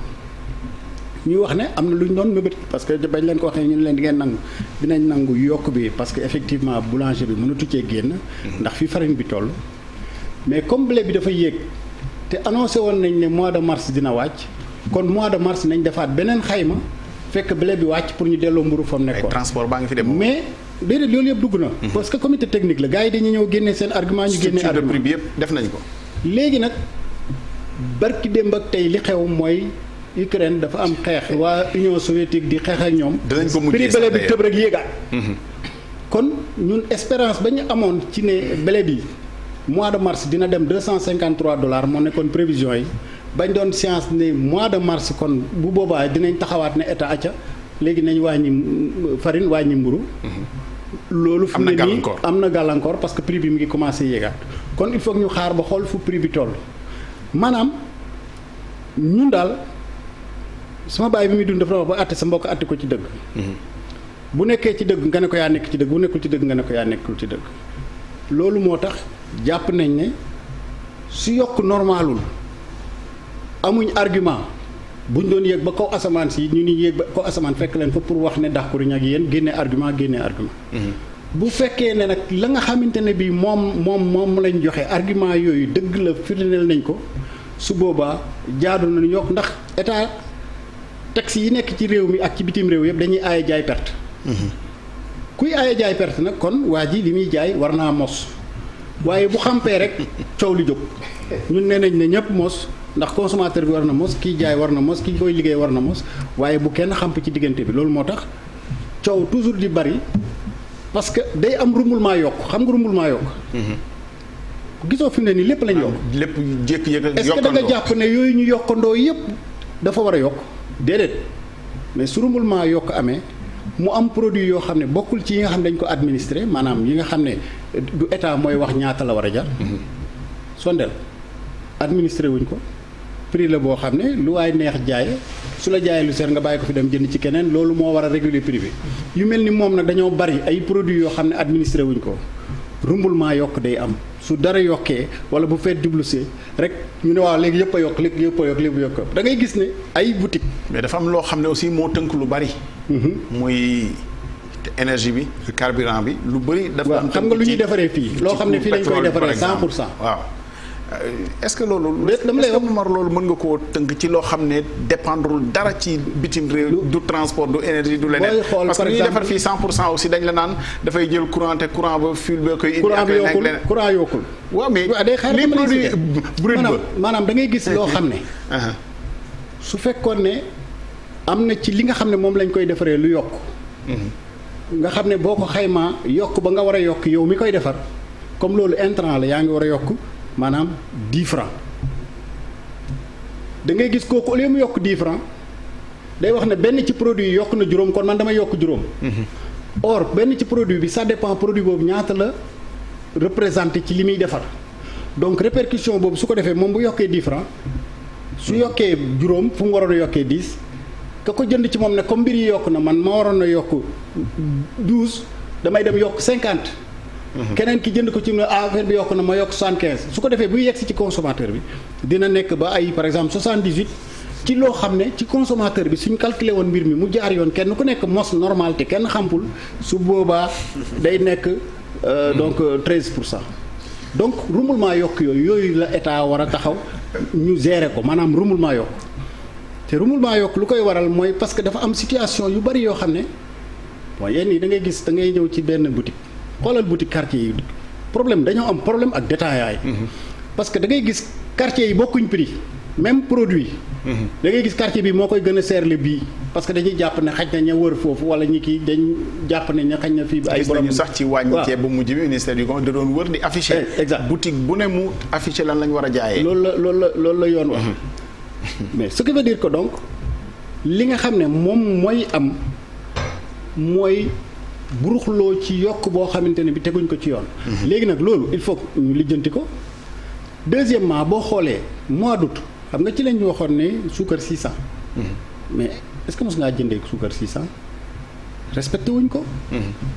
ñuy wax ne am na lu ñu doon mëbët parce que bañ leen ko waxee ñu ne leen di ngeen nangu dinañ nangu yokk bi parce que effectivement boulanger bi mënatu cee génn ndax fi farine bi toll mais comme blé bi dafa yéeg te annoncé woon nañ ne mois de mars dina wàcc kon mois de mars nañ defaat beneen xayma fekk blé bi wàcc pour ñu delloo mburu fa mu nekkoon. transport baa ngi fi dem. mais déedéet loolu yëpp dugg na. parce que comité technique la gars yi dañuy ñëw génne seen argument ñu génne argument structure de prix bi yëpp def nañ ko. léegi nag barki démb ak tey li xew mooy Ukraine dafa am xeex waa Union soviétique di xeex ak ñoom. danañ ko mujjee prix blé bi tëb rek yéegaat. kon ñun espérance ba ñu amoon ci ne blé bi mois de mars dina dem $253 moo nekkoon prévision yi. bañ doon science ne mois de mars kon bu boobaa dinañ taxawaat ne état acca léegi nañ wàññi farine wàññi mburu loolu fu ne nii am na gàllankoor parce que prix bi mu ngi commencé yéegaat kon il faut que ñu xaar ba xool fu prix bi toll maanaam ñun daal sama baay bi muy dund dafa wax ba àtte sa mbokk àtte ko ci dëgg bu nekkee ci dëgg nga ne ko yaa nekk ci dëgg bu nekkul ci dëgg nga ne ko yaa nekkul ci dëgg loolu moo tax jàpp nañ ne su yokk normalul amuñ argument buñ doon yéeg ba kaw asamaan si ñu ni yéeg ba kaw asamaan fekk leen fa pour wax ne d'accord ñu ak yéen génne argument. bu fekkee ne nag la nga xamante ne bii moom lañ joxe argument yooyu dëgg la firndeel nañ ko su boobaa jaadu nañu yokk ndax état taxes yi nekk ci réew mi ak ci bitim réew yëpp dañuy aaye jaay perte. kuy aaye jaay perte nag kon waa ji li muy jaay war naa mos waaye bu xampee rek coow li jóg ñun nee nañ ne ñëpp mos. ndax consommateur bi war na mos kiy jaay war na mos ki koy liggéey war na mos waaye bu kenn xamp ci diggante bi loolu moo tax coow toujours di bari parce que day am rumbulement yokk xam nga rumbulement yokk. gisoo fi mu ne nii lépp lañ yokk. lépp jékki-jékki est-ce que da nga jàpp ne yooyu ñu yokkandoo yépp dafa war a yokk déedéet mais su rumbulement yokk amee mu am produit yoo xam ne bokkul ci yi nga xam ne dañ ko administrer maanaam yi nga xam ne du état mooy wax ñaata la war a jar. sondeel administré wuñ ko. prix la boo xam ne lu waay neex jaay su la jaayee lu seer nga bàyyi ko fi dem jënd ci keneen loolu moo war a réguler prix bi yu mel ni moom nag dañoo bari ay produits yoo xam ne administré wuñ ko rumbulement yokk day am su dara yokkee wala bu feet dublusee rek ñu ne waaw léegi yëpp a yokk léegi yëpp a yokk léegi yëpp da ngay gis ne ay boutique mais dafa am loo xam ne aussi moo tënk lu bari. muy énergie bi carburant bi lu bari. dafa am xam nga lu ñuy defaree fii loo xam ne fii lañ koy defaree 100%. waaw. est-ce que loolu. loolu mën nga koo tënk ci loo xam ne dépendrul dara ci bitim réew. du transport du énergie du leneen. parce que ñuy defar fii 100% aussi dañ la naan dafay jël courant te courant ba fil ba koy. indi ak leneen courant yokkul. waaw mais li produit brut ba maanaam da ngay gis loo xam ne. su fekkoon ne am na ci li nga xam ne moom lañ koy defaree lu yokk. nga xam ne boo ko xaymaa yokk ba nga war a yokk yow mi koy defar comme loolu intrant la yaa ngi war a yokk. maanaam 10 francs da ngay gis kooku au lieu mu yokk 10 francs day wax ne benn ci produit yi yokk na juróom kon man damay yokk juróom. or benn ci produit bi ça dépend produit boobu ñaata la représenté ci li muy defar donc répercussion boobu su ko defee moom bu yokkee 10 francs su yokkee juróom fu mu waroon a yokkee 10 ka ko jënd ci moom ne comme mbir yi yokk na man ma waroon a yokk 12 damay dem yokk 50. keneen ki jënd ko ci affaire bi yokk na ma yokk 75 su ko defee buy yegsi ci consommateur bi dina nekk ba ay par exemple 78 ci loo xam ne ci consommateur bi suñ calculé woon mbir mi mu jaar yoon kenn ku nekk mos normal te kenn xampul su boobaa day nekk donc 13%. donc rumbulement yokk yooyu la état war a taxaw ñu gérer ko maanaam rumbulement yokk te rumbulement yokk lu koy waral mooy parce que dafa am situation yu bari yoo xam ne bon yenn yi da ngay gis da ngay ñëw ci benn boutique. xoolal boutique quartier yi problème dañoo am problème ak détaillants yi. parce que da ngay gis quartier yi bokkuñ prix même produit. da ngay gis quartier bi moo koy gën a seerle bii parce que dañuy jàpp ne xaj na ña wër foofu wala ñi kii dañ jàpp ne ña xañ na fii. ay borom sax ci wàññi ceeb bu mujj bi ministère du commerce da doon wër di afficher. exact boutique bu ne mu afficher lan lañ war a jaayee. loolu la yoon wax. mais ce qui veut dire que donc li nga xam ne moom mooy am mooy. buruxloo ci yokk boo xamante ne bi teguñ ko ci yoon. léegi nag loolu il faut ñu lijjanti ko. deuxièmement boo xoolee mois d'août xam nga ci lañ waxoon ne suukar 600. mais est-ce que mos ngaa jëndee suukar 600. respecté wuñ ko.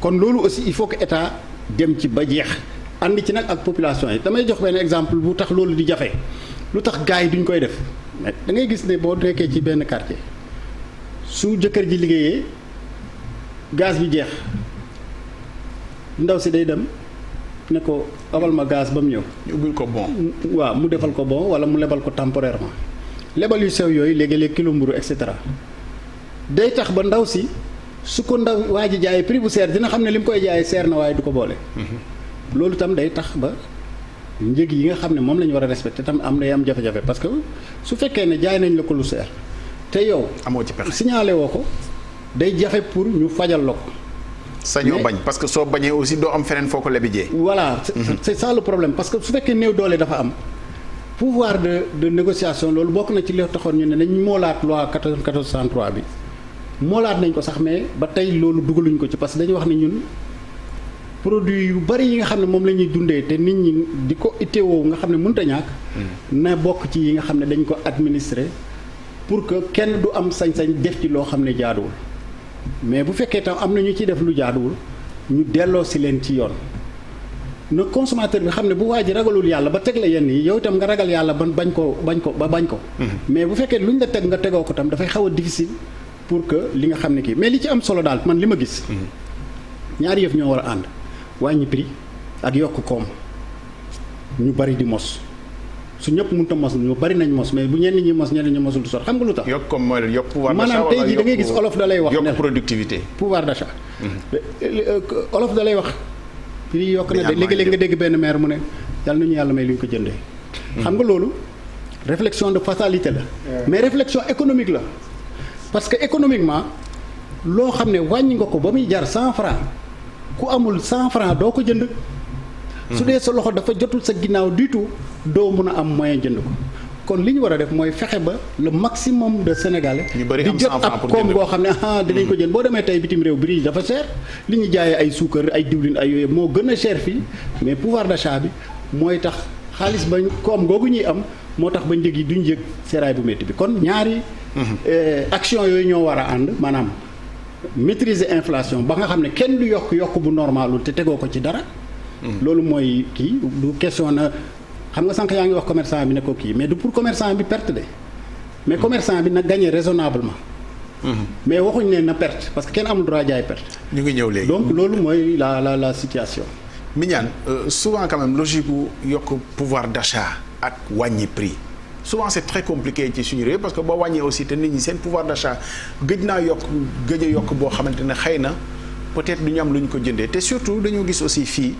kon loolu aussi il faut que état dem ci ba jeex ànd ci nag ak population yi damay jox benn exemple bu tax loolu di jafe lu tax gars yi duñ koy def mais da ngay gis ne boo nekkee ci benn quartier su jëkkër ji liggéeyee gaz bi jeex ndaw si day dem ne ko abal ma gaz ba mu ñëw. ñu ubbil ko bon. waaw mu defal ko bon wala mu lebal ko temporairement lebal yu sew yooyu léegi-léeg kilo mburu et cetera day tax ba ndaw si su ko ndaw waa ji jaayee prix bu seer dina xam ne li mu koy jaayee seer na waaye du ko boole. loolu itam day tax ba njëg yi nga xam ne moom la ñu war a respecté tam am day am jafe-jafe parce que su fekkee ne jaay nañ la ko lu seer te yow. amoo ci pexe signalé woo ko day jafe pour ñu fajal la ko. sañoo bañ parce que soo bañee aussi doo am feneen foo ko lebi jee. voilà c'est ça le problème parce que su fekkee néew doole dafa am pouvoir de négociation loolu bokk na ci li taxoon ñu ne nañ moolaat loi 1463 bi moolaat nañ ko sax mais ba tey loolu dugaluñ ko ci parce que dañuy wax ne ñun produit yu bari yi nga xam ne moom la ñuy dundee te nit ñi di ko itteewoo nga xam ne mënut a ñàkk. na bokk ci yi nga xam ne dañ ko administrer pour que kenn du am sañ-sañ def ci loo xam ne jaaduwul. mais bu fekkee tam am na ñu ciy def lu jaaduwul ñu delloo si leen ci yoon na consommateur bi xam ne bu waa ji ragalul yàlla ba teg la yenn yi yow itam nga ragal yàlla ba bañ ko. mais bu fekkee luñ la teg nga tegoo ko tam dafay xaw a difficile pour que li nga xam ne kii mais li ci am solo daal man li ma gis. ñaari yëf ñoo war a ànd wàññi prix ak yokk koom ñu bari di mos. su ñëpp mënut a mos ñu bari nañ mos mais bu ñenn ñi mos ñenn ñi mosul du sot xam nga lu tax. yokk comme mooy yokk pouvoir d'achat maanaam tey jii da ngay gis olof da lay wax. yokk productivité. pouvoir d'achat. olof da lay wax. prix yokk na de léegi-léegi nga dégg benn maire mu ne yàlla nañu yàlla may lu ñu ko jëndee. xam nga loolu réflexion de fatalité la. mais réflexion économique la. parce que économiquement loo xam ne wàññi nga ko ba muy jar 100 francs ku amul 100 francs doo ko jënd. su dee sa loxo dafa jotul sa ginnaaw du tout doo mën a am moyen jënd ko kon li ñu war a def mooy fexe ba le maximum de Sénégalais di jot ab koom goo xam ne dinañ ko jënd boo demee tey bitim réew bi dafa cher li ñu jaayee ay suukar ay diwlin ay yooyu moo gën a cher fii mais pouvoir d'achat bi mooy tax xaalis ba koom googu ñuy am moo tax ba njëg yi duñ yëg seeraay bu métti bi kon ñaari action yooyu ñoo war a ànd maanaam maîtriser inflation ba nga xam ne kenn du yokk bu normalul te tegoo ko ci dara loolu mooy kii du question na xam nga sànq yaa ngi wax commerçant bi ne ko kii mais du pour commerçant bi perte de mais commerçant bi na gagner raisonnablement. mais waxuñ ne na perte parce que kenn amul droit jaay perte. ñu ngi ñëw léegi donc loolu mooy la situation. Mignane souvent quand même logique bu yokk pouvoir d'achat ak wàññi prix souvent c'est très compliqué ci suñu réew parce que boo wàññee aussi te nit ñi seen pouvoir d'achat gëj a yokk boo xamante ne xëy na peut-être du ñu am lu ñu ko jëndee te surtout dañoo gis aussi fii.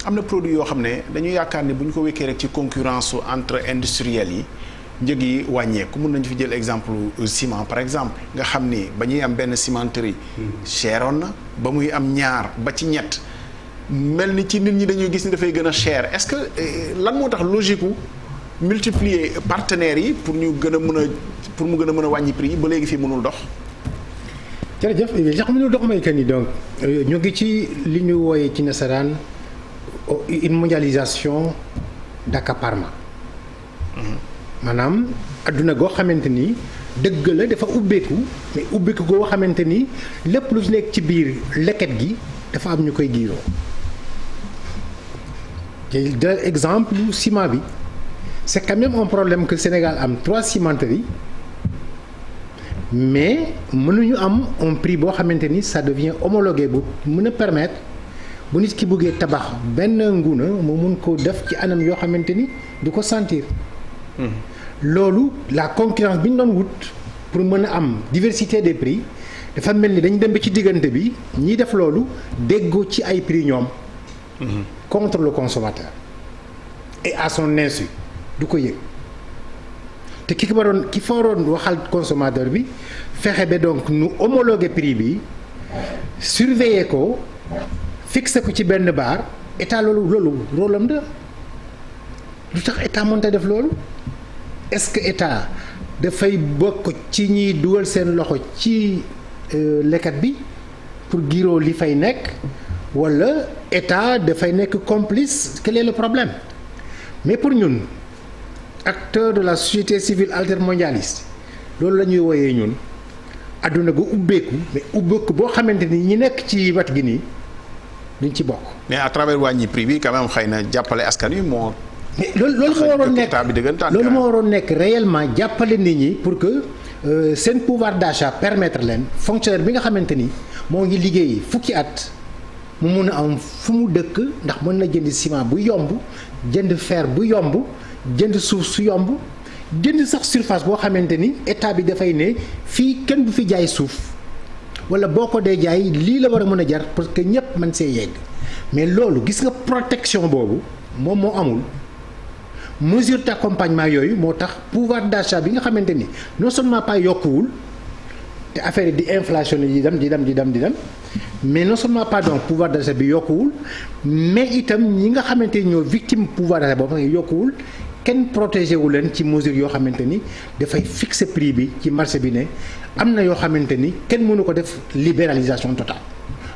am na produit yoo xam ne dañu yaakaar ne bu ñu ko wékkee rek ci concurrence entre industriels yi njëg yi wàññeeku mun nañu fi jël exemple ciment par exemple nga xam ni ba ñuy am benn cimenterie cheroon na ba muy am ñaar ba ci ñett mel ni ci nit ñi dañuy gis ni dafay gën a cher est-ce que lan moo tax logique wu multiplier partenaires yi pour ñu gën a mën a pour mu gën a mën a wàññi prix yi ba léegi fii mënul dox. jërëjëf li tax mënul dox mooy que ni donc ñu ngi ci li ñu wooyee ci nasaraan. une mondialisation d'accaparement maanaam adduna goo xamante ni dëgg la dafa ubbeeku mais ubbeeku goo xamante ni lépp lu nekk ci biir leket gi dafa am ñu koy giiroo de exemple ciment bi c'est quand même un problème que Sénégal am 3 cimenteries mais mënuñu am un prix boo xamante ni ça devient homologué bu mën a permettre bu nit ki bëggee tabax benn nguna mu mun ko def ci anam yoo xamante ni du ko sentir. loolu la concurrence bi ñu doon wut pour mën a am diversité des prix dafa mel ni dañu dem ba ci diggante bi ñiy def loolu déggoo ci ay prix ñoom. contre le consommateur. et à son insu du ko yëg te ki fa waroon waxal consommateur bi fexe ba donc nu homologuer prix bi surveiller ko. fixé ko ci benn baar état loolu rôlam la lu tax état mënta def loolu est-ce que état dafay bokk ci ñiy dugal seen loxo ci lekkat bi pour giroo li fay nekk walla état dafay nekk complice quel est le problème mais pour ñun acteurs de la société civile altermondialiste loolu la ñuy wooyee ñun adduna gu ubbeeku mais ubbeeku boo xamante ni ñi nekk ci wet gi nii duñ ci bokk. mais à travers wàññi prix bi quand même xëy na jàppale askan wi moo. mais loolu moo waroon nekk loolu moo waroon nekk réellement jàppale nit ñi pour que seen pouvoir d'achat permettre leen fonctionnaire bi nga xamante ni moo ngi liggéey fukki at mu mun a am fu mu dëkk ndax mën na jënd ciment bu yomb jënd fer bu yomb jënd suuf su yomb jënd sax surface boo xamante ni état bi dafay ne fii kenn du fi jaay suuf wala boo ko dee jaay lii la war a mën a jar parce que ñëpp mën see yegg mais loolu gis nga protection boobu moom moo amul. mesure d'accompagnement yooyu moo tax pouvoir d'achat bi nga xamante ni non seulement pas yokkuwul te affaire yi di inflation yi di dem mais non seulement pas donc pouvoir d'achat bi yokkuwul mais itam ñi nga xamante ni ñoo victime pouvoir d'achat boobu yokkuwul kenn protégé wu leen ci mesure yoo xamante ni dafay fixer prix bi ci marché bi ne am na yoo xamante ni kenn mënu ko def libéralisation totale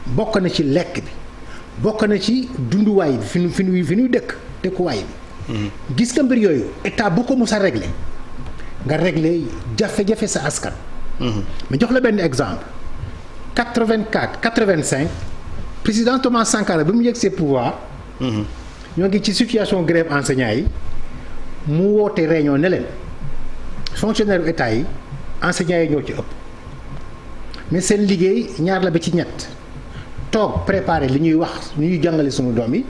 bokk na ci lekk bi bokk na ci dunduwaay bi fi ñuy dëkkuwaay bi. gis nga mbir yooyu état bu ko mos a réglé nga réglé jafe-jafe sa askan. mais jox la benn exemple 85 président Thomas Sankara bi mu yegg ses pouvoirs. ñoo ngi ci situation grève enseignants yi mu woote réunion ne leen fonctionnaire état yi enseignants yi ñoo ci ëpp mais seen liggéey ñaar la ba ci ñett toog préparer li ñuy wax li ñuy jàngale sunu doom yi.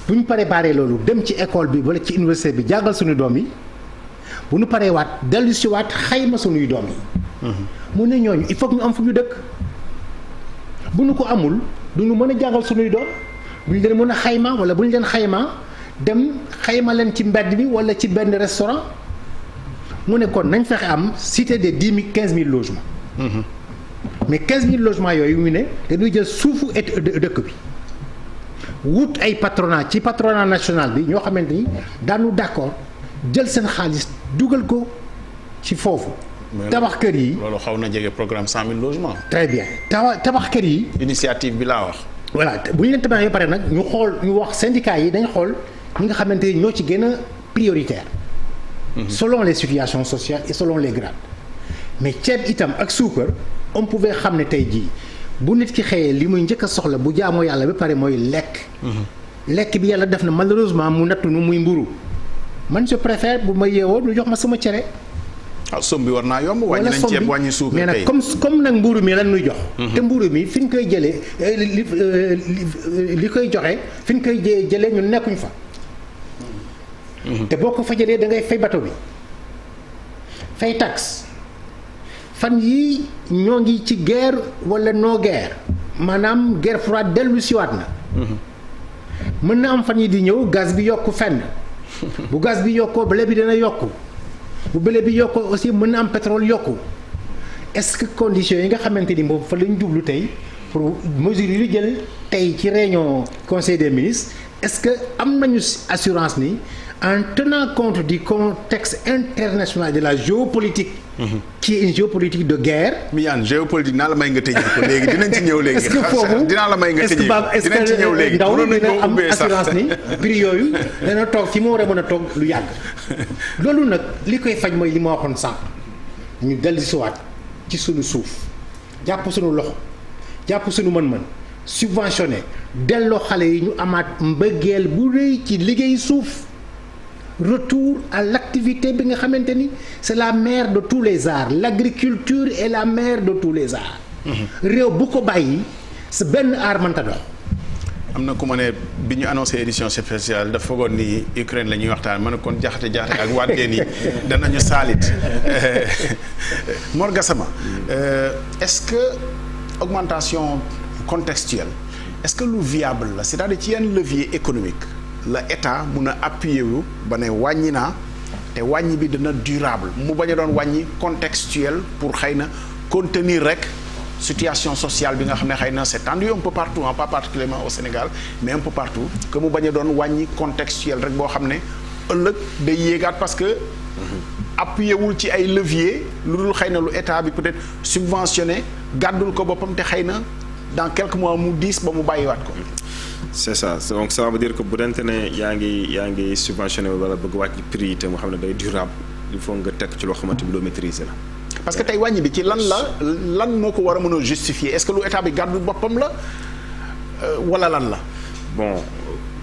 bu ñu préparé loolu dem ci école bi wala ci université bi jàngal suñu doom yi bu ñu paree waat dellu si waat xayma suñuy doom yi. mu ne ñooñu il faut que ñu am fu ñu dëkk bu ñu ko amul du ñu mën a jàngal suñuy doom bu ñu leen mën a xayma wala bu ñu leen xayma dem xayma leen ci mbedd bi wala ci benn restaurant mu ne kon nañ fexe am cité de 15 000 logements. mais 15 000 logements yooyu mu ne dañuy jël suufu dëkk bi. wut ay patronat ci patronat national bi ñoo xamante ni daanu d'accord jël seen xaalis dugal ko ci foofu. tabax kër yi loolu xaw na jege programme 100 000 logements. très bien tabax kër yi. initiative bi laa wax. voilà bu ñu leen tabaxee ba pare nag ñu xool ñu wax syndicats yi dañ xool ñi nga xamante ni ñoo ci gën a prioritaire. selon les situations sociales et selon les grades. mais ceeb itam ak suukar on pouvait xam ne tey jii. bu nit ki xëyee li muy njëkk a soxla bu jaamoo yàlla ba pare mooy lekk. lekk bi yàlla def na malheureusement mu nattu nu muy mburu man je préfère bu ma yeewoo ñu jox ma sama cere. somme bi war naa yomb. wàññi nañ ceeb wàññi suukar tey mais nag comme nag mburu mi lan nuy jox. te mburu mi fi ñu koy jëlee li koy joxe fi ñu koy jëlee ñun nekkuñ fa. te boo ko fa jëlee da ngay fay bato bi fay taxe. fan yii ñoo ngi ci guerre wala no guerre maanaam guerre froide dellu siwaat na. mën na am fan yi di ñëw gaz bi yokku fenn bu gaz bi yokkoo blé bi dana yokku bu blé bi yokkoo aussi mën na am pétrole yokku est-ce que conditions yi nga xamante ni moom fa lañ jublu tey pour mesures yi ñu jël tey ci réunion conseil des ministres est-ce que am nañu assurance ni en tenant compte du contexte international de la géopolitique. qui est une géopolitique de guerre. Mignane géopolitique dinaa la may nga tëjee ko léegi dinañ ci ñëw léegi. est-ce que foofu dinaa la may nga tëjee ko dinañ ci ñëw léegi ndaw dina am assurance ni prix yooyu dana toog fi mu war a mën a toog lu yàgg. loolu nag li koy faj mooy li ma waxoon sànq ñu dellusiwaat ci suñu suuf jàpp suñu loxo jàpp suñu mën-mën subventionné delloo xale yi ñu amaat mbëggeel bu rëy ci liggéey suuf. retour à l'activité bi nga xamante ni c'est la mère de tous les arts l'agriculture est la mère de tous les arts. réew bu ko bàyyi sa benn art mënta dox. am na ku ma ne bi ñu annoncé édition spéciale dafa foogoon ni Ukraine la ñuy waxtaan ma ne kon jaxate ak wàddeen yi danañu saalit Mor Gassama est-ce que augmentation contextuelle est-ce que lu viable la c'est-à-dire ci yenn levier économique la état mun a appuyer wu ba ne wàññi naa te wàññi bi dina durable mu bañ a doon wàññi contextuel pour xëy na contenir rek situation sociale bi nga xam ne xëy na c'est tendu un peu partout pas particulièrement au Sénégal mais un peu partout que mu bañ a doon wàññi contextuel rek boo xam ne ëllëg day yéegaat parce que appuyé wul ci ay levier lu dul xëy na lu état bi peut-être subventionné gàddul ko boppam te xëy na dans quelques mois mu diis ba mu bàyyiwaat ko. c'est ça donc ça veut dire que bu dente ne yaa ngi subventionné wala bëgg wàcc prix yi te mu xam ne day durable il faut nga teg ci loo xamante bi loo maîtriser la. parce que tey wàññi bi ci lan moo ko war a mën a justifier est-ce que lu état bi gàddu boppam la wala lan la. bon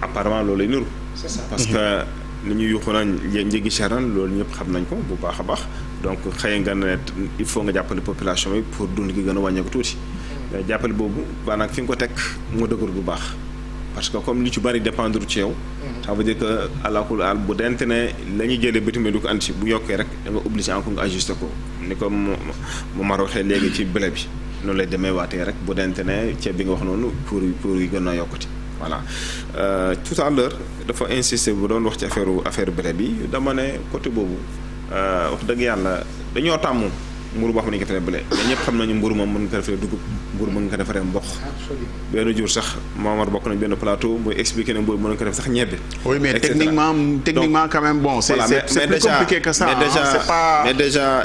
apparemment loolu lay niru. c'est ça parce que ni ñu yuuxu nañ njëgi cher loolu ñëpp xam nañ ko bu baax a baax donc xëy nga ne il faut nga jàppale population bi pour dund gi gën a wàññeeku tuuti. mais jàppale boobu maanaam fi nga ko teg moo dëgër bu baax parce que comme li ci bari dépendre ci yow. ça veut dire que àlakul àll bu dente ne la ñuy jëlee bitim du ko andi bu yokkee rek da nga obligé encore nga ajusté ko ni ko mu mar waxee léegi ci blé bi noonu lay demee waatee rek bu dente ne ceeb bi nga wax noonu pour yi gën a yokkati. voilà tout à l'heure dafa insister bu doon wax ci affaire blé bi dama ne côté boobu wax dëgg yàlla dañoo tàmm mburu boo xam ne dañu ko defaree blé mais ñëpp xam nañu mburu moom mën nga ko defaree dugub mburu mën nga ko defaree mboq. benn jour sax Momar bokk nañ benn plateau muy expliquer ne mburu mën nga ko def sax ñebbe. oui mais techniquement quand même bon. c'est plus compliqué que ça. mais déjà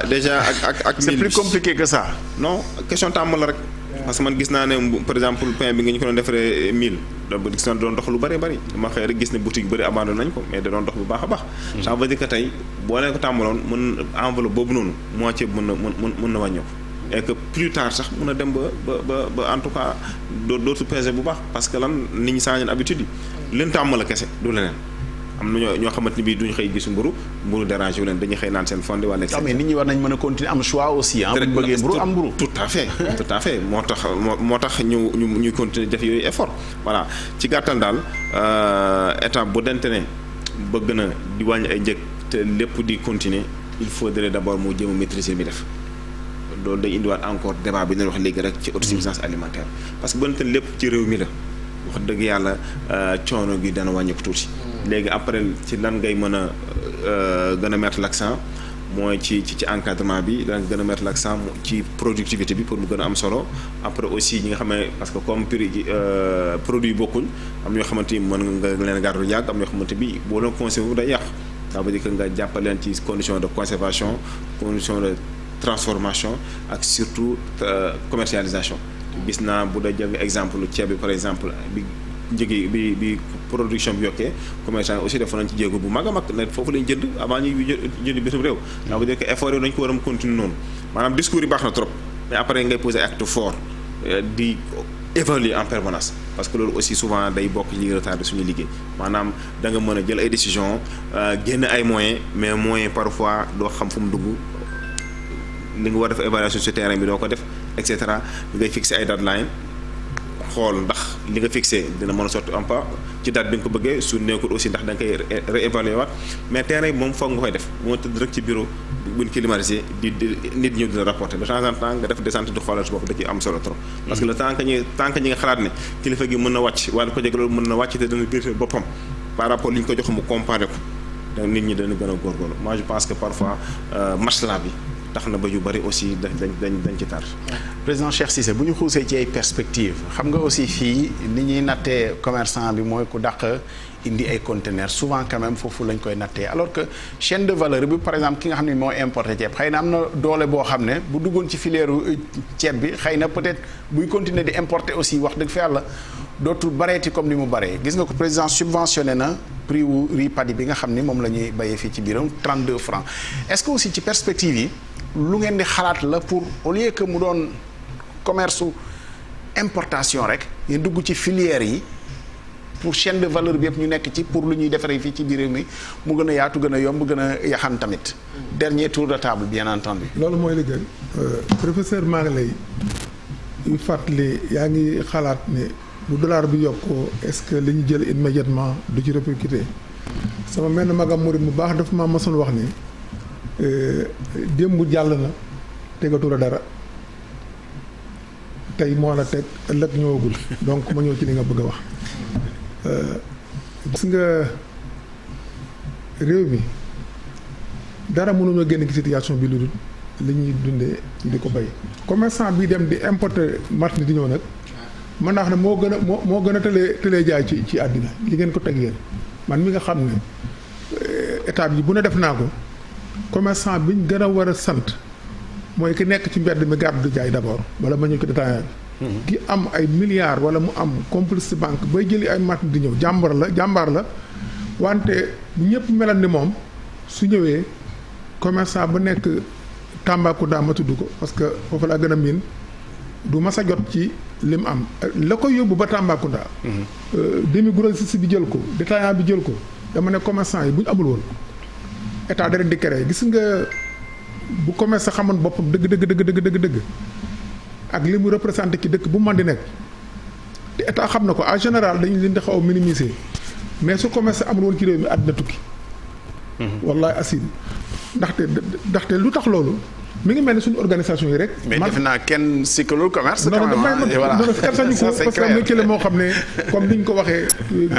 ak c'est plus compliqué que ça. non question tàmm la rek. parce que man gis naa ne par exemple pain bi nga ñu ko doon defaree 1000 donc gis naa doon dox lu bari dama xëy rek gis ne boutique bëri abandonné nañ ko mais da doon dox bu baax a baax. ça veut dire que tey boo leen ko tàmbaloon mën enveloppe boobu noonu moitié mën na wàññeeku. et que plus tard sax mën a dem ba en tout cas dootu peser bu baax parce que lan nit ñi saa habitude yi leen tàmm la kese du leneen. am na ñoo xamante ni bii duñu xëy gis mburu dérangé wu leen dañuy xëy naan seen fondé wala. mais nit ñi war nañ mën a continuer am choix aussi ah. bu bëggee mburu am mburu. tout à fait moo tax ñuy continuer def yooyu effort voilà ci gàttal daal état bu dente ne bëgg na di wàññi ay njëg te lépp di continuer il faudrait d'abord mu jéem a maîtriser bi def loolu day indiwaat encore débat bi ñu wax léegi rek ci autosuffisance alimentaire parce que bu dente lépp ci réew mi la wax dëgg yàlla coono gi dana wàññeeku tuuti. léegi après ci lan ngay mën a gën a mettre l'accent mooy ci encadrement bi lan gën a mettre l'accent ci productivité bi pour mu gën a am solo après aussi ñi nga xam ne parce que comme prix produit yi bokkuñ am ñoo xamante ni mën nga leen gàddu yàgg am ñoo xamante bi boo leen conservé day yàqu ça veut dire que nga jàppale leen ci condition de conservation condition de transformation ak surtout commercialisation gis naa bu dee jël exemple ceeb bi par exemple bi njëgi bi production bi yokkee commerçant aussi dafa nañ ci jéego bu mag a mag ne foofu lañ jënd avant ñuy jënd bitim réew. ça veut dire que effort yi dañ ko war a continuer noonu maanaam discours yi baax na trop mais après ngay poser acte fort di évaluer en permanence parce que loolu aussi souvent day bokk li retard suñu liggéey maanaam da nga mën a jël ay décisions génn ay moyens mais moyens parfois doo xam fu mu dugg li nga war def évaluation sur terrain bi doo ko def et cetera ngay fixer ay deadline xool ndax li nga fixé dina mën a sotti un pas ci date bi nga ko bëggee su nekkul aussi ndax da nga koy réévaluer waat mais moom foog nga koy def moo tëdd rek ci bureau buñ climatisé di nit ñëw di la rapporter de temps en temps nga def descente di xoolal su bopp da ci am solo trop. parce que le temps que ñi nga xalaat ne kilifa gi mën na wàcc wala ko jeg loolu mën na wàcc te dana biir boppam par rapport li ñu ko jox mu comparé ko donc nit ñi dana gën a góorgóorlu moi je pense que parfois masla bi tax na ba yu bari aussi dañ ci tar. président Cheikh Cissé bu ñu xuusee ci ay perspectives xam nga aussi fii ni ñuy nattee commerçant bi mooy ku dàq indi ay conteneurs souvent quand même foofu lañ koy nattee alors que chaîne de valeur bi par exemple ki nga xam ne moo importé ceeb xëy na am na doole boo xam ne bu duggoon ci filière ceeb bi xëy na peut-être buy continuer di importer aussi wax dëgg fa yàlla dootul bareeti comme ni mu baree gis nga ko président subventionné na prix wu riz paddy bi nga xam ni moom la ñuy bayee fii ci biiram 32 francs est-ce que aussi ci perspective yi lu ngeen di xalaat la pour au lieu que mu doon commerce importation rek ngeen dugg ci filière yi pour chaîne de valeur bi yëpp ñu nekk ci pour lu ñuy defaree fii ci biir réew mi mu gën a yaatu gën a yomb gën a yaxan tamit dernier tour de table bien entendu. loolu mooy liggéey professeur maa ngi lay yu fàttali yaa ngi xalaat ne bu dollar bi yokkoo est-ce que li ñu jël immédiatement du ci répercuté sama mel magam murid mu baax dafa ma mosoon wax ni démb jàll na tegatu la dara tey moo la teg ëllëg ñëwagul donc ma ñëw ci li nga bëgg a wax gis nga réew mi dara mënuñoo génn ci situation bi lu dul li ñuy dundee di ko bay commerçant bi dem di importer marchandise di ñëw nag mën naa xam ne moo gën a tëlee jaay ci àddina li ngeen ko teg yéen man mi nga xam ne état bi bu ne def naa ko commerçant biñ gën a war a sant mooy ki nekk ci mbedd mi gàddu jaay d'abord wala ma ñëw ci détaillant bi ki am ay milliards wala mu am complice banque bay jëli ay mat di ñëw jàmbaar la wante ñëpp melan ni moom su ñëwee commerçant ba nekk Tambacounda ma tudd ko parce que foofu laa gën a miin du mas a jot ci lim am la koy yóbbu ba Tambacounda. demi grossiste bi jël ko détaillant bi jël ko dama ne commerçant yi bu ñu amul woon état da leen di créer gis nga bu commerce xamoon boppam dëgg ak li mu représenté ci dëkk bu mu mën di nekk te état xam na ko en général dañu leen di xaw a minimiser mais su commerce amul woon ci réew mi àddina tukki. wallaay asim ndaxte lu tax loolu mi ngi mel ni suñu organisation yi rek. mais defe naa kenn sikkalul commerce. non kenn sañu ko parce que am na kële moo xam ne comme ni ñu ko waxee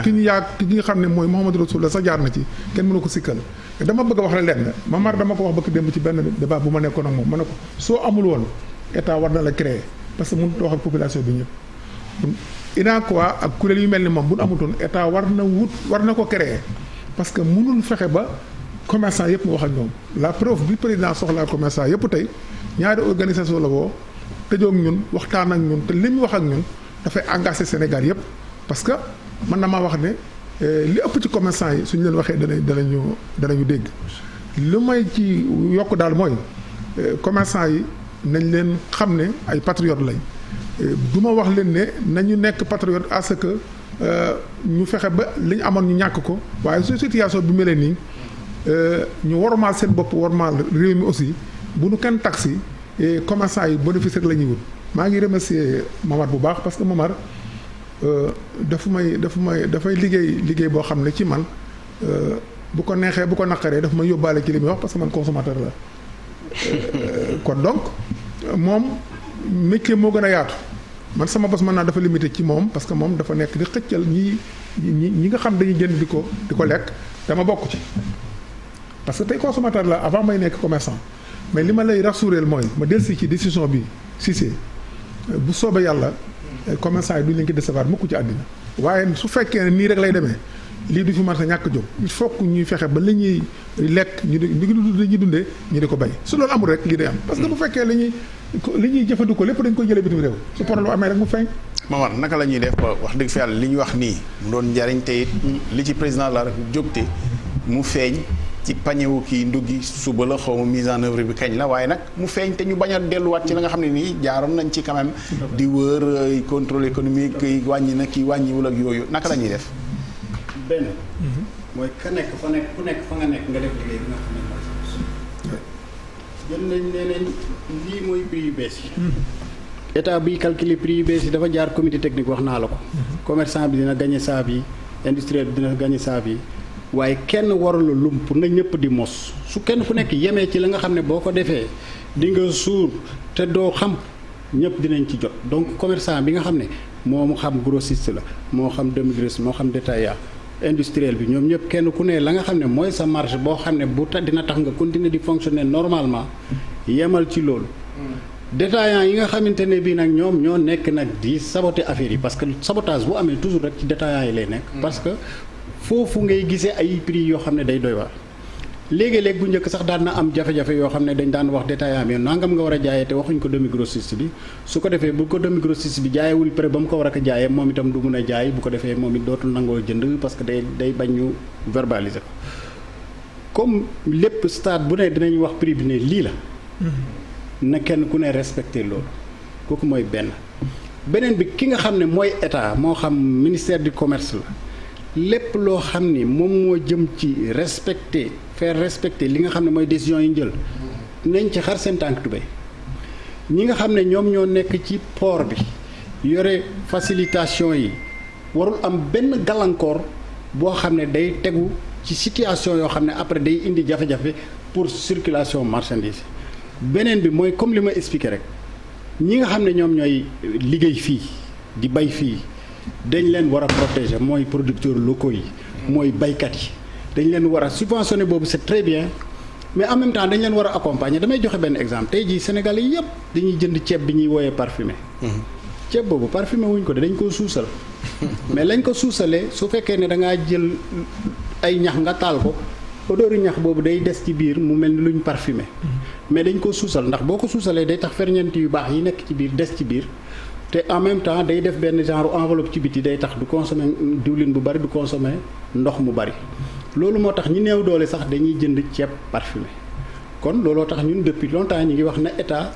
ki nga xam ne mooy Mouhamadou Rasoul sax jaar na ci kenn mënu ko sikkal dama bëgg a wax la lenn Mamar dama ko wax bëgg démb ci benn débat bu ma nekkoon ak moom ma ne ko soo amul woon état war na la créer parce que mënut a wax ak population bi ñëpp. UNACOIS ak kuréel yu mel ni moom bu nu amutoon état war na ko créer parce que mënul fexe ba commerçant yëpp mu wax ak ñoom la preuve bi président soxlaa commerçant yëpp tey ñaari organisation la woo tëjoog ñun waxtaan ak ñun te li mu wax ak ñun dafay engagé Sénégal yëpp parce que mën na maa wax ne li ëpp ci commerçant yi suñu leen waxee danañu dégg lu may ci yokk daal mooy commerçant yi nañ leen xam ne ay patriotes lañ du ma wax leen ne nañu nekk patriote à ce que ñu fexe ba li ñu amoon ñu ñàkk ko waaye su situation bi mel nii ñu wormaal seen bopp wormaal réew mi aussi bu nu kenn taxi commerçant yi bénéfice rek la ñuy wut. maa ngi remercier Mamar bu baax parce que Mamar dafay liggéey boo xam ne ci man bu ko neexee bu ko naqaree daf may yóbbaale ci li muy wax parce que man consommateur la kon donc moom métier moo gën a yaatu man sama bos mën naa dafa limité ci moom parce que moom dafa nekk di xëccal ñi nga xam dañuy jënd di ko lekk dama bokk ci. parce que tey consommateur la avant may nekk commerçant mais li ma lay rassurer mooy ma dellusi ci décision bi Cissé bu soobee yàlla commerçant yi duñ leen ko décevoir mukk ci àddina waaye su fekkee ne nii rek lay demee lii du fi mën a ñàkk jóg il faut que ñuy fexe ba li ñuy lekk ñu di dundee ñu di ko bay su loolu amul rek lii day am parce que bu fekkee li ñuy jëfandikoo lépp dañ koy jëlee bitim réew su problème amee rek mu feeñ. Mamar naka la ñuy def ba wax dëgg fa yàlla li ñu wax nii mu doon njariñ te it li ci président de la République jógte mu feeñ ci pañewu kii nduggi suba la xaw ma mise en œuvre bi kañ la waaye nag mu feeñ te ñu bañ a delluwaat ci la nga xam ne nii jaaroon nañ ci quand même di wër contrôle économique yi wàññi na kii wàññiwul ak yooyu naka la ñuy def. benn mooy ku nekk fa nga nekk nga def liggéey bi nga xam ne mooy jël nañ nee nañ lii mooy prix yu bees yi état biy calculer prix yu bees yi dafa jaar comité technique wax naa la ko commerçant bi dina gagné saa bi industriel bi dina gagné saa bi waaye kenn warula lump na ñëpp di mos su kenn ku nekk yemee ci la nga xam ne boo ko defee di nga suur te doo xam ñëpp dinañ ci jot donc commerçant bi nga xam ne moo xam grossiste la moo xam demi-grossiste moo xam détaillant industriel bi ñoom ñëpp kenn ku ne la nga xam ne mooy sa marge boo xam ne dina tax nga continuer di fonctionner normalement yemal ci loolu détaillant yi nga xamante ne bii nag ñoom ñoo nekk nag di saboter affaire yi parce que sabotage bu amee toujours rek ci détaillant yi lay nekk parce que foofu ngay gisee ay prix yoo xam ne day doy waar léegi-léeg bu njëkk sax daan na am jafe-jafe yoo xam ne dañ daan wax détaillant bi nangam nga war a jaayee te waxuñ ko demi grossiste bi su ko defee bu ko demi grossiste bi jaayewul prix ba mu ko war a jaayee moom itam du mun a jaay bu ko defee moom it dootul nangoo jënd parce que day bañ ñu verbaliser ko comme lépp stade bu ne dinañ wax prix bi ne lii la na kenn ku ne respecté loolu kooku mooy beneen bi ki nga xam ne mooy état moo xam ministère du commerce la lépp loo xam ni moom moo jëm ci faire respecter li nga xam ne mooy décision yi jël nañ ci xar seen tànk tubéy ñi nga xam ne ñoom ñoo nekk ci port bi yore facilitation yi warul am benn gàllankoor boo xam ne day tegu ci situation yoo xam ne après day indi jafe-jafe pour circulation marchandise beneen bi mooy comme li ma expliqué rek ñi nga xam ne ñoom ñooy liggéey fii di bay fii dañ leen war a protéger mooy producteurs locaux yi mooy baykat yi dañ leen war a subventionner boobu c'est très bien mais en même temps dañ leen war a accompagner damay joxe benn exemple tey jii Sénégalais yëpp dañuy jënd ceeb bi ñuy wooyee parfumé ceeb boobu parfumé wuñ ko de dañ koo suusal mais lañ ko suusalee su fekkee ne da ngaa jël ay ñax nga taal ko odeur ñax boobu day des ci biir mu mel ni luñ parfumé mais dañ ko suusal ndax boo ko suusalee day tax ferñeent yu baax yi nekk ci biir des ci biir te en même temps day def benn genre enveloppe ci biti day tax du consommer diwlin bu bari du consommer ndox mu bari loolu moo tax ñi néew doole sax dañuy jënd ceeb parfumé kon looloo tax ñun depuis longtemps ñu ngi wax na état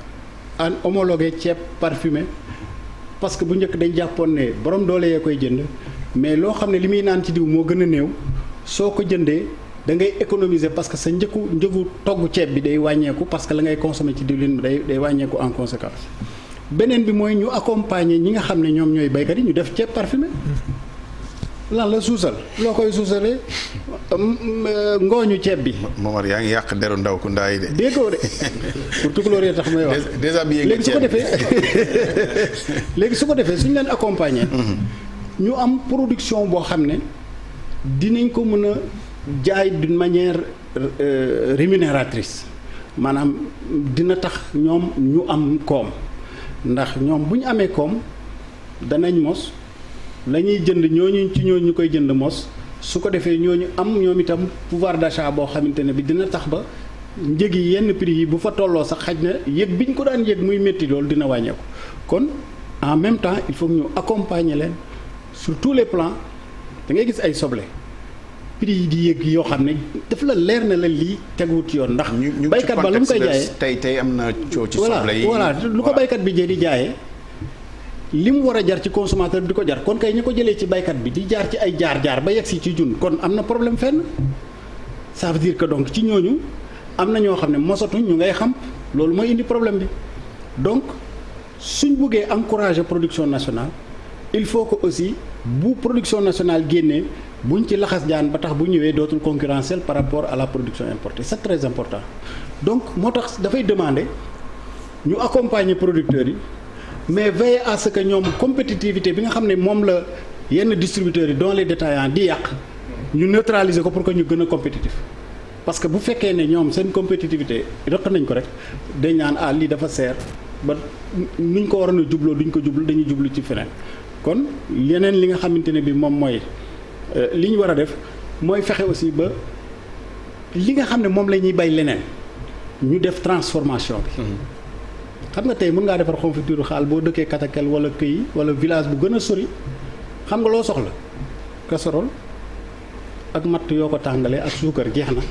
an homologué ceeb parfumé parce que bu njëkk dañ jàppoon ne borom doole yee koy jënd mais loo xam ne li muy naan ci diw moo gën a néew soo ko jëndee da ngay économiser parce que sa njëgu togg ceeb bi day wàññeeku parce que la ngay consommer ci diwlin bi day wàññeeku en conséquence beneen bi mooy ñu accompagner ñi nga xam ne ñoom ñooy baykat yi ñu def ceeb parfumé lan la suusal loo koy suusalee ngooñu ceeb bi. Momar yaa ngi yàq deru ndaw ku ndaay de. déggoo de pour tukulóor yi tax may wax. déshabillé léegi su ko defee léegi su ko defee suñu leen accompagner. ñu am production boo xam ne dinañ ko mën a jaay d'une manière rémunératrice maanaam dina tax ñoom ñu am koom ndax ñoom bu ñu amee koom danañ mos. la ñuy jënd ñooñu ñu koy jënd mos su ko defee ñooñu am ñoom itam pouvoir d'achat boo xamante ne bi dina tax ba njëg yi yenn prix yi bu fa tolloo sax xaj na yëg bi ñu ko daan yëg muy métti loolu dina wàññeeku kon en même temps il faut ñu accompagner leen sur tous les plans da ngay gis ay soble prix yi di yëg yoo xam ne daf la leer na la lii teguwut yoon ndax. baykat ba lu mu koy jaayee tey am na coow ci soble yi voilà lu ko baykat bi di jaayee. li mu war a jar ci consommateur bi di ko jar kon kay ñu ko jëlee ci baykat bi di jaar ci ay jaar-jaar ba yegg si ci jun kon am na problème fenn ça veut dire que donc ci ñooñu am na ñoo xam ne mosatuñ ñu ngay xam loolu mooy indi problème bi donc suñ buggee encourager production nationale il faut que aussi bu production nationale génnee buñ ci laxas jaan ba tax bu ñëwee dootul concurrentiel par rapport à la production importée c'est très important donc moo tax dafay demander ñu accompagner producteurs yi mais veiller à ce que ñoom compétitivité bi nga xam ne moom la yenn distributeurs yi dont les détaillants di yàq ñu neutraliser ko pour que ñu gën a compétitif parce que bu fekkee ne ñoom seen compétitivité rëq nañ ko rek dañ naan lii dafa seer ba nuñ ko waroon a jubloo duñ ko jublu dañuy jublu ci feneen kon yeneen li nga xamante ne bi moom mooy li ñu war a def mooy fexe aussi ba li nga xam ne moom la ñuy bay leneen ñu def transformation bi xam nga tey mën ngaa defar confiture xaal boo dëkkee Katakel wala Këyi wala village bu gën a sori xam nga loo soxla casserole ak matt yoo ko tàngalee ak suukar jeex na.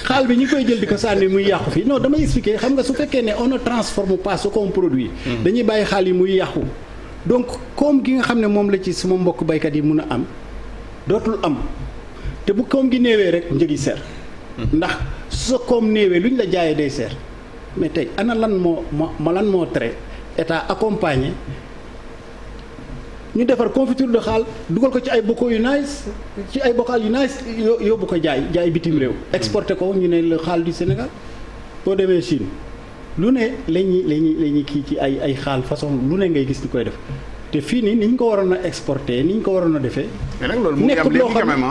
xaal bi ñi koy jël di ko sànni muy yàqu fii non damay expliquer xam nga su fekkee ne on ne transforme pas ce qu'on produit. dañuy bàyyi xaal yi muy yàqu. donc koom gi nga xam ne moom la ci sama mbokk baykat yi mun a am dootul am te bu koom gi néewee rek njëg yi seer. ndax su sa koom néewee lu ñu la jaayee day seer. mais tey ana lan moo tere état accompagné ñu defar confiture de xaal dugal ko ci ay bocaux yu nice ci ay bocal yu nice yóbbu ko jaay bitim réew. exporté ko ñu ne le xaal du Sénégal boo demee Chine lu ne la ñuy kii ci ay xaal façon lu ne ngay gis ñu koy def te fii nii ni ñu ko waroon a exporté ni ñu ko waroon a defee. mais nag loolu mu ngi am léegi quand même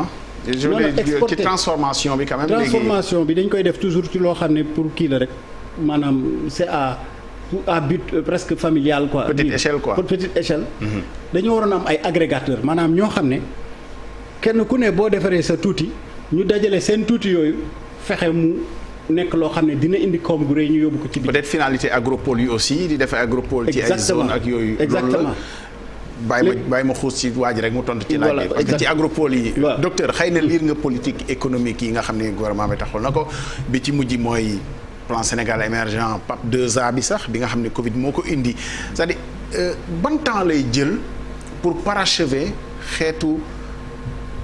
je veux dire ci transformation bi quand même. transformation bi dañ koy def toujours ci loo xam ne pour kii la rek. maanaam c'est à but presque familial quoi. petite échelle quoi petite échelle. dañoo waroon am ay agrégateurs maanaam ñoo xam ne kenn ku ne boo defaree sa tuuti ñu dajale seen tuuti yooyu fexe mu nekk loo xam ne dina indi koom gu rëy ñu yóbbu ko ci biir. peut-être finalité agropole yi aussi di defee agropole. ci ay zone ak yooyu. exactement bàyyi ma xuus ci waaj rek mu tontu ci laaj bi parce que ci agropole yi. docteur xëy na liir nga politique économique yi nga xam ne gouvernement bi taxul na ko bi ci mujj mooy. plan Sénégal émergent PAP 2A bi sax bi nga xam ne Covid moo ko indi c'est-à-dire ban temps lay jël pour parachever xeetu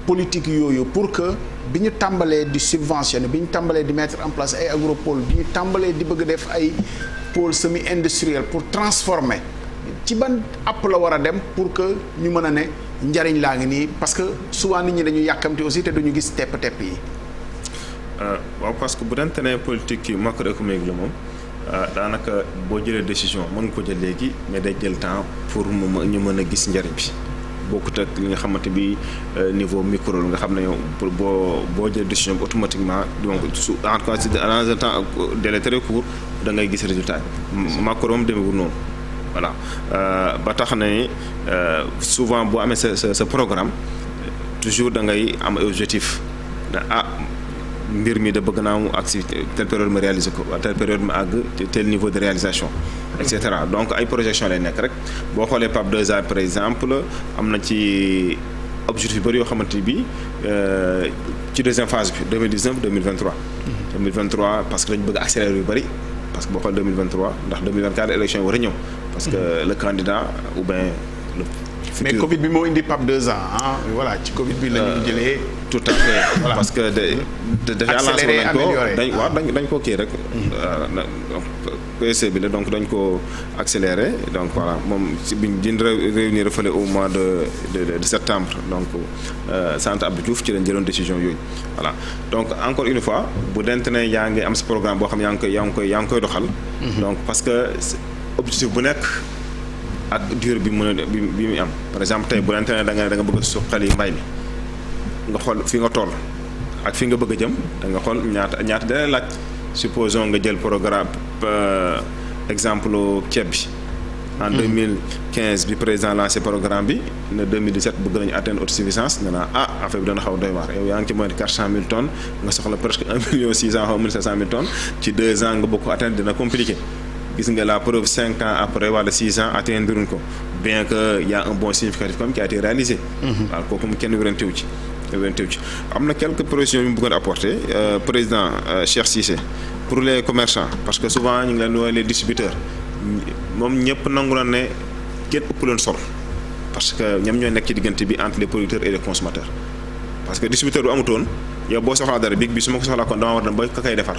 politique yooyu pour que bi ñu tàmbalee di subventionner bi ñu tàmbalee di mettre en place ay agropole bi ñu tàmbalee di bëgg def ay pôle semi-industriel pour transformer ci ban app la war a dem pour que ñu mën a ne njariñ laa ngi nii parce que souvent nit ñi dañu yàkkamti aussi te duñu gis tepp-tepp yi. waaw parce que bu dante ne politique yi macroéconomique la moom daanaka boo jëlee décision mën nga ko jël léegi mais day jël temps pour ñu mën a gis njariñ bi bokkut ak li nga xamante bi niveau micro nga xam ne yow boo jëlee décision bi automatiquement donc su en tout cas dans un temps délai très court da ngay gis résultat bi macro moom demewul noonu voilà ba tax na ni souvent boo amee sa programme toujours da ngay am objectif mbir mi da bëgg naa mu activité telle période ma réaliser ko telle période ma àgg tel niveau de réalisation et cetera donc ay projection lay nekk rek boo xoolee PAP 2A par exemple am na ci objectif yu bëri yoo xamante ni bii ci deuxième phase bi 2019 2023. 2023 parce que dañu bëgg accélérer yu bëri parce que boo xoolee 2023 ndax 2024 élection yi war a ñëw. parce que le candidat ou bien le futur. mais Covid bi moo indi PAP 2 ans ah voilà ci Covid bi la ñu jëlee. tout à fait voilà. Parce que déjà lancé dañ ko kii rek. PSC bi la donc dañ ko accéléré donc voilà moom si biñ din réunir fële au mois de septembre donc centre Abdou Diouf ci lañ jëloon décision yooyu voilà donc encore une fois bu dente ne yaa ngi am sa programme boo xam yaa ngi koy doxal. donc parce que objectif bu nekk ak durée bi bi muy am par exemple tey bu dente ne da nga bëgg a suqali mbay mi nga xool fi nga toll ak fi nga bëgg a jëm da nga xool ñaata dana laaj supposons nga jël programme exemple ceeb bi en 2015 bi président lancé programme bi ne 2017 bëgg nañu atteindre autosuffisance nee naa affaire bi dana xaw doy waar yow yaa ngi ci moins de 400 000 tonnes nga soxla presque 1 million 600 xaw 1700 000 tonnes ci 2 ans nga bëgg ko atteindre dina compliqué gis nga la preuve 5 ans après wala 6 ans atteindre ko bien que y a un bon significatif comme qui a été réalisé. waaw kooku mu kenn wérantewu ci. am na quelques précisions yu mu bëggoon apporter président Cheikh Cissé pour les commerçants parce que souvent ñu ngi leen woowee les distributeurs moom ñëpp nangu na ne kenn ëpp leen solo parce que ñoom ñooy nekk ci diggante bi entre les producteurs et les consommateurs parce que distributeur bu amutoon yow boo soxlaa dara bi su ma ko soxlaa kon dama war dem ba ka koy defar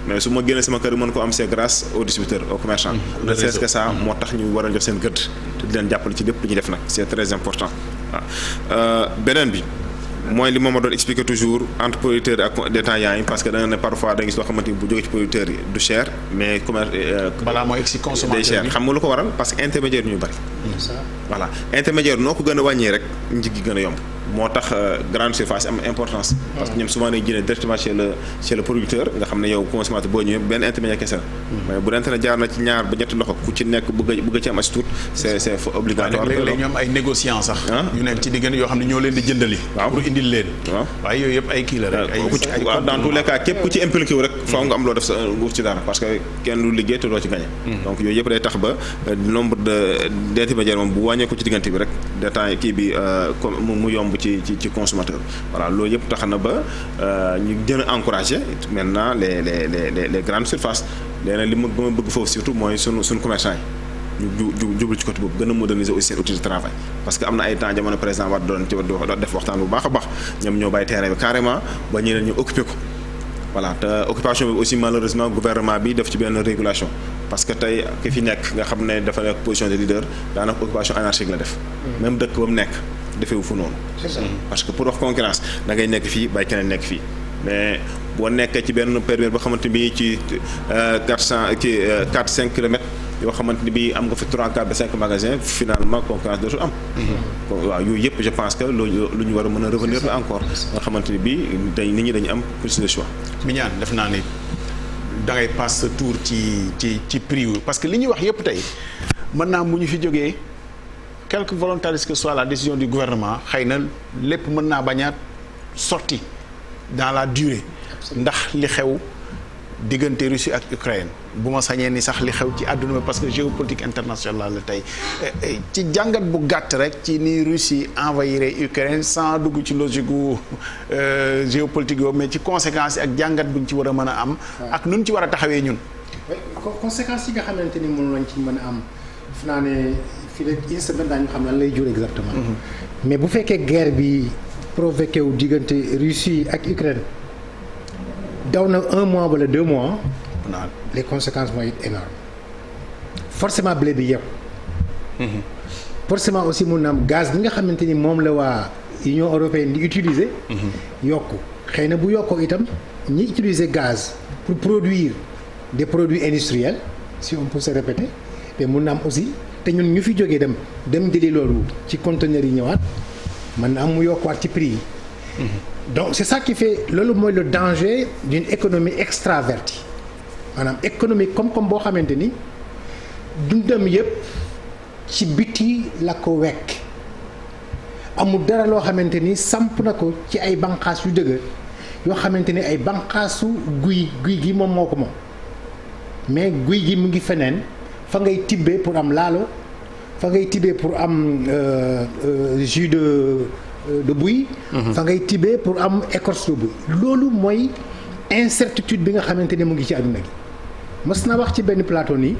mais su ma génnee sama kër mën ko am c'est grâce aux distributeurs aux commerçants. ne c'est que ça moo tax ñu war a jox seen gëdd te di leen jàppale ci lépp lu ñuy def nag c'est très important waaw beneen bi. mooy li moom ma doon expliquer toujours entre producteurs ak détaillants yi parce que da nga ne parfois da nga gis loo xamante ni bu jógee ci producteurs yi du cher mais commerce. balaa mooy egg si consommateur day cher xam nga lu ko waral parce que intermédiaire ñu bari. voilà intermédiaire noo ko gën a wàññee rek njëg gi gën a yomb moo tax grande surface am importance. parce que ñoom souvent dañuy jëlee directement chez le producteur nga xam ne yow consommateur boo ñëwee benn intermédiaire kese la. mais bu dente ne jaar na ci ñaar ba ñetti loxo ku ci nekk bëgg ci am as tuut c'est obligatoire. léeg-léeg ñoom ay négociants sax. yu nekk ci diggante yoo xam ne ñoo leen di jëndali. waaw pour indil leen. waaw waaye yooyu yëpp ay kii la rek. ay dans tous les cas képp ku ci impliqué wu rek. faaw nga am loo def sa nguur ci dara parce que kenn du liggéey te doo ci gagné. donc yooyu yëpp day tax ba nombre d'intermédiaires moom bu wàññeeku ci diggante bi rek détail kii bi mu yomb ci consommateur voilà loolu yëpp tax na ba ñu gën a encourager maintenant les grandes surfaces léegi li ma bëgg foofu surtout mooy sunu commerçant yi ñu jublu ci côté boobu gën a moderniser aussi seen outil de travail parce que am na ay temps jamono président war doon ci def waxtaan bu baax a baax ñoom ñoo bàyyi terrain bi carrément ba ñeneen ñu occupé ko voilà te occupation bi aussi malheureusement gouvernement bi def ci benn régulation parce que tey ki fi nekk nga xam ne dafa nekk position de leader daanaka occupation anarchique la def même dëkk ba mu nekk defewu fu noonu parce que pour wax concurrence da ngay nekk fii bàyyi keneen nekk fii mais boo nekkee ci benn période boo xamante ni ci 4-5 kilomètres yoo xamante ni bii am nga fi 3-4 ba 5 magasins finalement concurrence dootul am. waaw yooyu yëpp je pense que loolu lu ñu war a mën a revenir la encore nga xamante ni bii nit ñi dañu am plus de choix. Mignane def naa ni da ngay passe tour ci prix wi parce que li ñuy wax yëpp tey mën naa mu ñu fi jógee quelque volontariste que soit la décision du gouvernement xëy na lépp mën naa bañaat sorti dans la durée ndax li xew diggante Russie ak Ukraine bu ma sañee ni sax li xew ci àdduna bi parce que géopolitique internationale la tey ci jàngat bu gàtt rek ci ni Russie envahir Ukraine sans dugg ci logique gu géopolitique yooyu mais ci conséquences yi ak jàngat buñ ci war a mën a am. ak nun ci war a taxawee ñun. conséquences yi nga xamante ni moom lañ ci mën a am fi naa ne fii rek une semaine daañu xam lan lay jur exactement. mais bu fekkee guerre bi provoqué wu diggante Russie ak Ukraine. daw na 1 mois wala 2 mois les conséquences vont être énormes forcément blé bi yëpp forcément aussi mun na am gaz bi nga xamante ni moom la waa Union européenne di utiliser yokku xëy na bu yokkoo itam ñi utiliser gaz pour produire des produits industriels si on peut se répéter mais mun na am aussi te ñun ñu fi jógee dem jëli loolu ci conteneurs yi ñëwaat mën na am mu yokkuwaat ci prix yi donc c'est ça qui fait loolu mooy le danger d'une économie extravertie maanaam économie comme boo xamante ni dundam yëpp ci biti la ko wekk amul dara loo xamante ni samp na ko ci ay banqaas yu dëgër yoo xamante ni ay banqaasu guy gi moom moo ko moom mais guy gi mu ngi feneen fa ngay tibbee pour am laalo fa ngay tibbee pour am jus de de buy. fa ngay tibbee pour am écorce de buy. loolu mooy incertitude bi nga xamante ne mu ngi ci àdduna gi mës naa wax ci benn plateau nii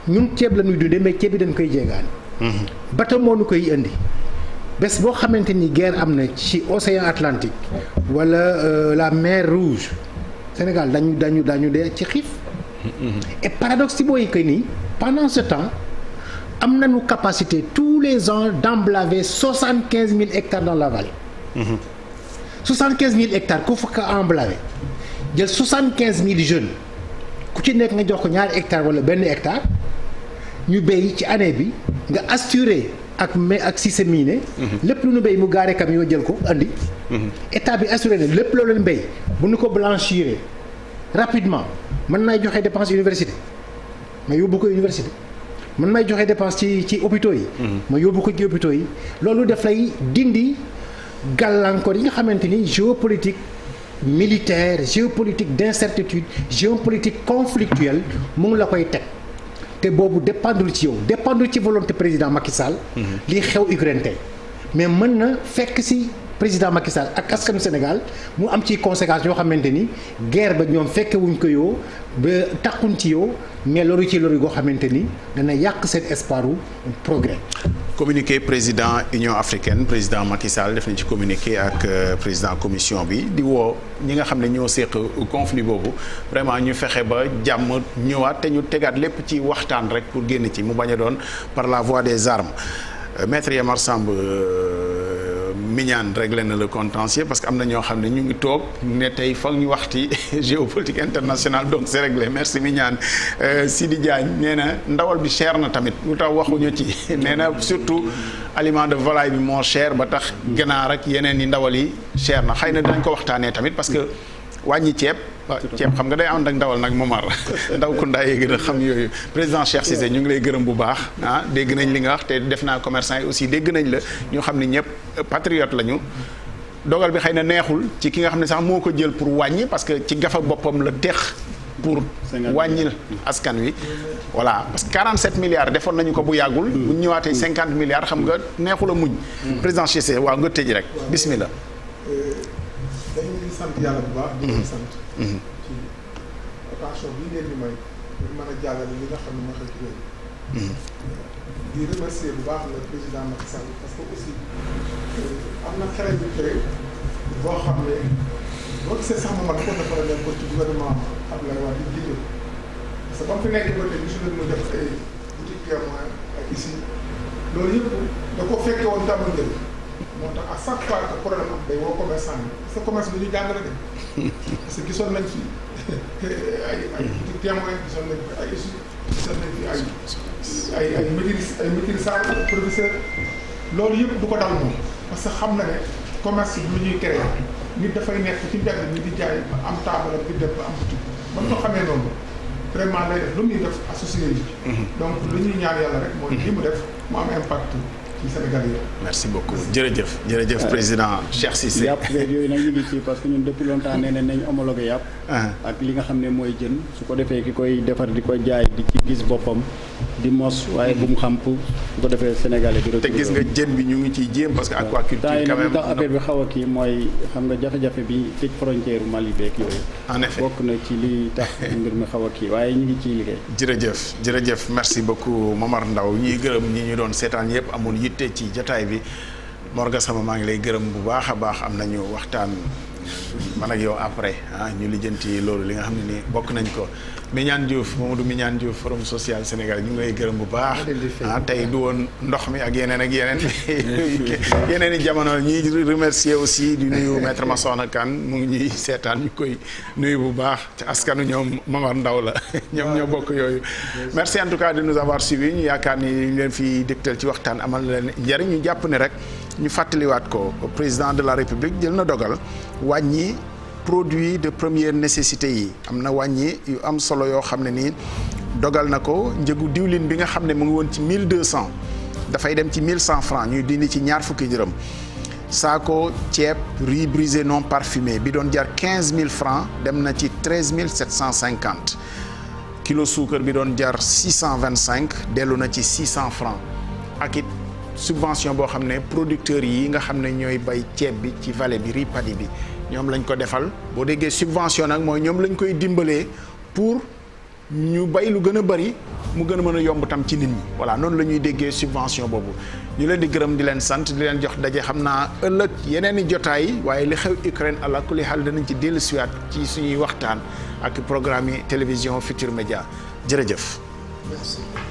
ñun ceeb la ñuy dundee mais ceeb bi dañ koy jéegaani. bateau moo nu koy indi bés boo xamante ni guerre am na ci océan Atlantique wala la mer Rouge Sénégal dañu dee ci xiif. et paradoxe ci booy que ni pendant ce temps am nañu capacité tous les ans d'emblaver 75 000 hectares dans la vallée. 75 000 hectares ku fa emblavé jël 75 000 jeunes ku ci nekk nga jox ko ñaari hectares wala benn hectare ñu béy ci année bi nga assuré ak Cissé mine. lépp lu nu béy mu gaare camion jël ko andi. état bi assuré na lépp loolu leen béy bu nu ko blanchir rapidement mën naay joxe dépense université ma yóbbu ko université. man may joxe dépense ci hôpitaux yi. ma yóbbu ko ci hôpitaux yi loolu daf lay dindi gàllankoor yi nga xamante ni géopolitique militaire géopolitique d'incertitude géopolitique conflictuelle mu ngi la koy teg te boobu dépendre ci yow dépendre ci volonté président Macky Sall. lii xew Ukraine tey mais mën na fekk si président Macky Sall ak askanu Sénégal mu am ci conséquences yoo xamante ni guerre ba ñoom fekke wuñ ko yow ba takkuñ ci yow mais loru ci loru goo xamante ni dana yàq seen espoir u progrès. communiqué président Union africaine président Macky Sall def nañ ci communiqué ak président commission bi di woo ñi nga xam ne ñoo seq conflit boobu vraiment ñu fexe ba jàmm ñëwaat te ñu tegaat lépp ci waxtaan rek pour génn ci mu bañ a doon par la voie des armes maître Yamar Samb Mignane réglé na le contentieux parce que am na ñoo xam ne ñu ngi toog ne tey foog ñu waxti géopolitique internationale donc c'est réglé merci Mignane Sidi Diagne nee na ndawal bi cher na tamit lu tax waxuñu ci nee na surtout aliment de volaille bi moo cher ba tax ganaar ak yeneen yi ndawal yi cher na xëy na dinañ ko waxtaanee tamit parce que wàññi ceeb xam nga day ànd ak ndawal nag Momar ndaw ku ndaa yee gën a xam yooyu président Cheikh Cissé ñu ngi lay gërëm bu baax dégg nañ li nga wax te def naa commerçant yi aussi dégg nañ la ñu xam ne ñëpp patriote lañu dogal bi xëy na neexul ci ki nga xam ne sax moo ko jël pour wàññi parce que ci gafa boppam la tex pour wàññil askan wi voilà parce que 47 milliards defoon nañu ko bu yàggul bu ñu ñëwaatee 50 milliards xam nga neexul a muñ président Cheikh Cissé waaw nga tëj rek bismillah dañuy sant yàlla bu baax. di leen sant. ci occasion bii ngeen di may pour mën a jàllale li nga xam ne moo xew ci réew di remercier bu baax le président Macky Sall parce que aussi am na xereñ bu tere boo xam ne boo gisee sax moom dafa defaral leen ko ci gouvernement Abdoulaye Wade di jiite parce que ba mu fi nekk ba tey gisu leen mu def ay boutique témoin ak ici loolu yëpp da koo fekke woon tamit njëriñ. moo tax à chaque fois que problème am day woo commerçant yi parce que commerce bi ñu jàngale de parce que gisoon nañ fi ay témoin gisoon nañ fi ay issu gisoon nañ fi ay maîtrisard professeur loolu yëpp du ko dal moom parce que xam na ne commerce bi lu ñuy créé nit dafay nekk ci mbedd mi di jaay ba am taabalam di def ba am boutique ba nga ko xamee noonu vraiment lay def lu muy def associé yi donc lu ñuy ñaan yàlla rek mooy li mu def mu am impact merci beaucoup jërëjëf président Cheikh Cissé. yàpp yooyu nag ñu ngi ci parce que ñun depuis longtemps nee nañ homologué yàpp. ak li nga xam ne mooy jën su ko defee ki koy defar di ko jaay di ci gis boppam di mos waaye bu mu xam su ko defee sénégalais bi. te gis nga jën bi ñu ngi ciy jéem parce que aquaculture quand même tax affaire bi xaw a kii mooy xam nga jafe-jafe bi tëj frontière Mali beeg yooyu. en effet bokk na ci li tax mbir mi xaw a kii waaye ñu ngi ciy liggéey. jërëjëf merci beaucoup Momar Ndao ñuy gërëm ñi ñu doon seetaan yëpp amoon te ci jotaay bi Morga sama maa ngi lay gërëm bu baax a baax am nañu waxtaan man ak yow après ñu lijjanti loolu li nga xam ne ni bokk nañ ko Mignane Diouf Mamadou Mignane Diouf Forum Social Sénégal ñu ngi lay gërëm bu baax tey du woon ndox mi ak yeneen yeneen i jamono ñuy remercier aussi di nuyu maître Massokhna Kane mu ngi ñuy seetaan ñu koy nuyu bu baax ci askanu ñoom Momar Ndao la ñoom ñoo bokk yooyu merci en tout cas de nous avoir suivis ñu yaakaar ni ñu leen fi dégtal ci waxtaan amal leen njëriñ ñu jàpp ne rek ñu fàttaliwaat ko président de la République jël na dogal wàññi produits de première nécessité yi am na wàññi yu am solo yoo xam ne nii dogal na ko njëgu diwlin bi nga xam ne mu ngi woon ci 1200 dafay dem ci 1100 francs ñuy dindi ci ñaar fukki dërëm saako ceeb riz brisé non parfumé bi doon jar 15 000 francs dem na ci 13 750 kilo suukar bi doon jar 625 dellu na ci 600 francs ak it subvention boo xam ne producteurs yi nga xam ne ñooy bay ceeb bi ci vallée bi riz paddy bi ñoom lañ ko defal boo déggee subvention nag mooy ñoom lañ koy dimbalee pour ñu bay lu gën a bari mu gën a mën a yomb tam ci nit ñi voilà noonu la ñuy déggee subvention boobu ñu leen di gërëm di leen sant di leen jox daje xam naa ëllëg yeneen i jotaay waaye li xew Ukraine àla kulli xaal danañ ci dellusiwaat ci suñuy waxtaan ak programme yi télévision Futurs Médias jërëjëf. Merci.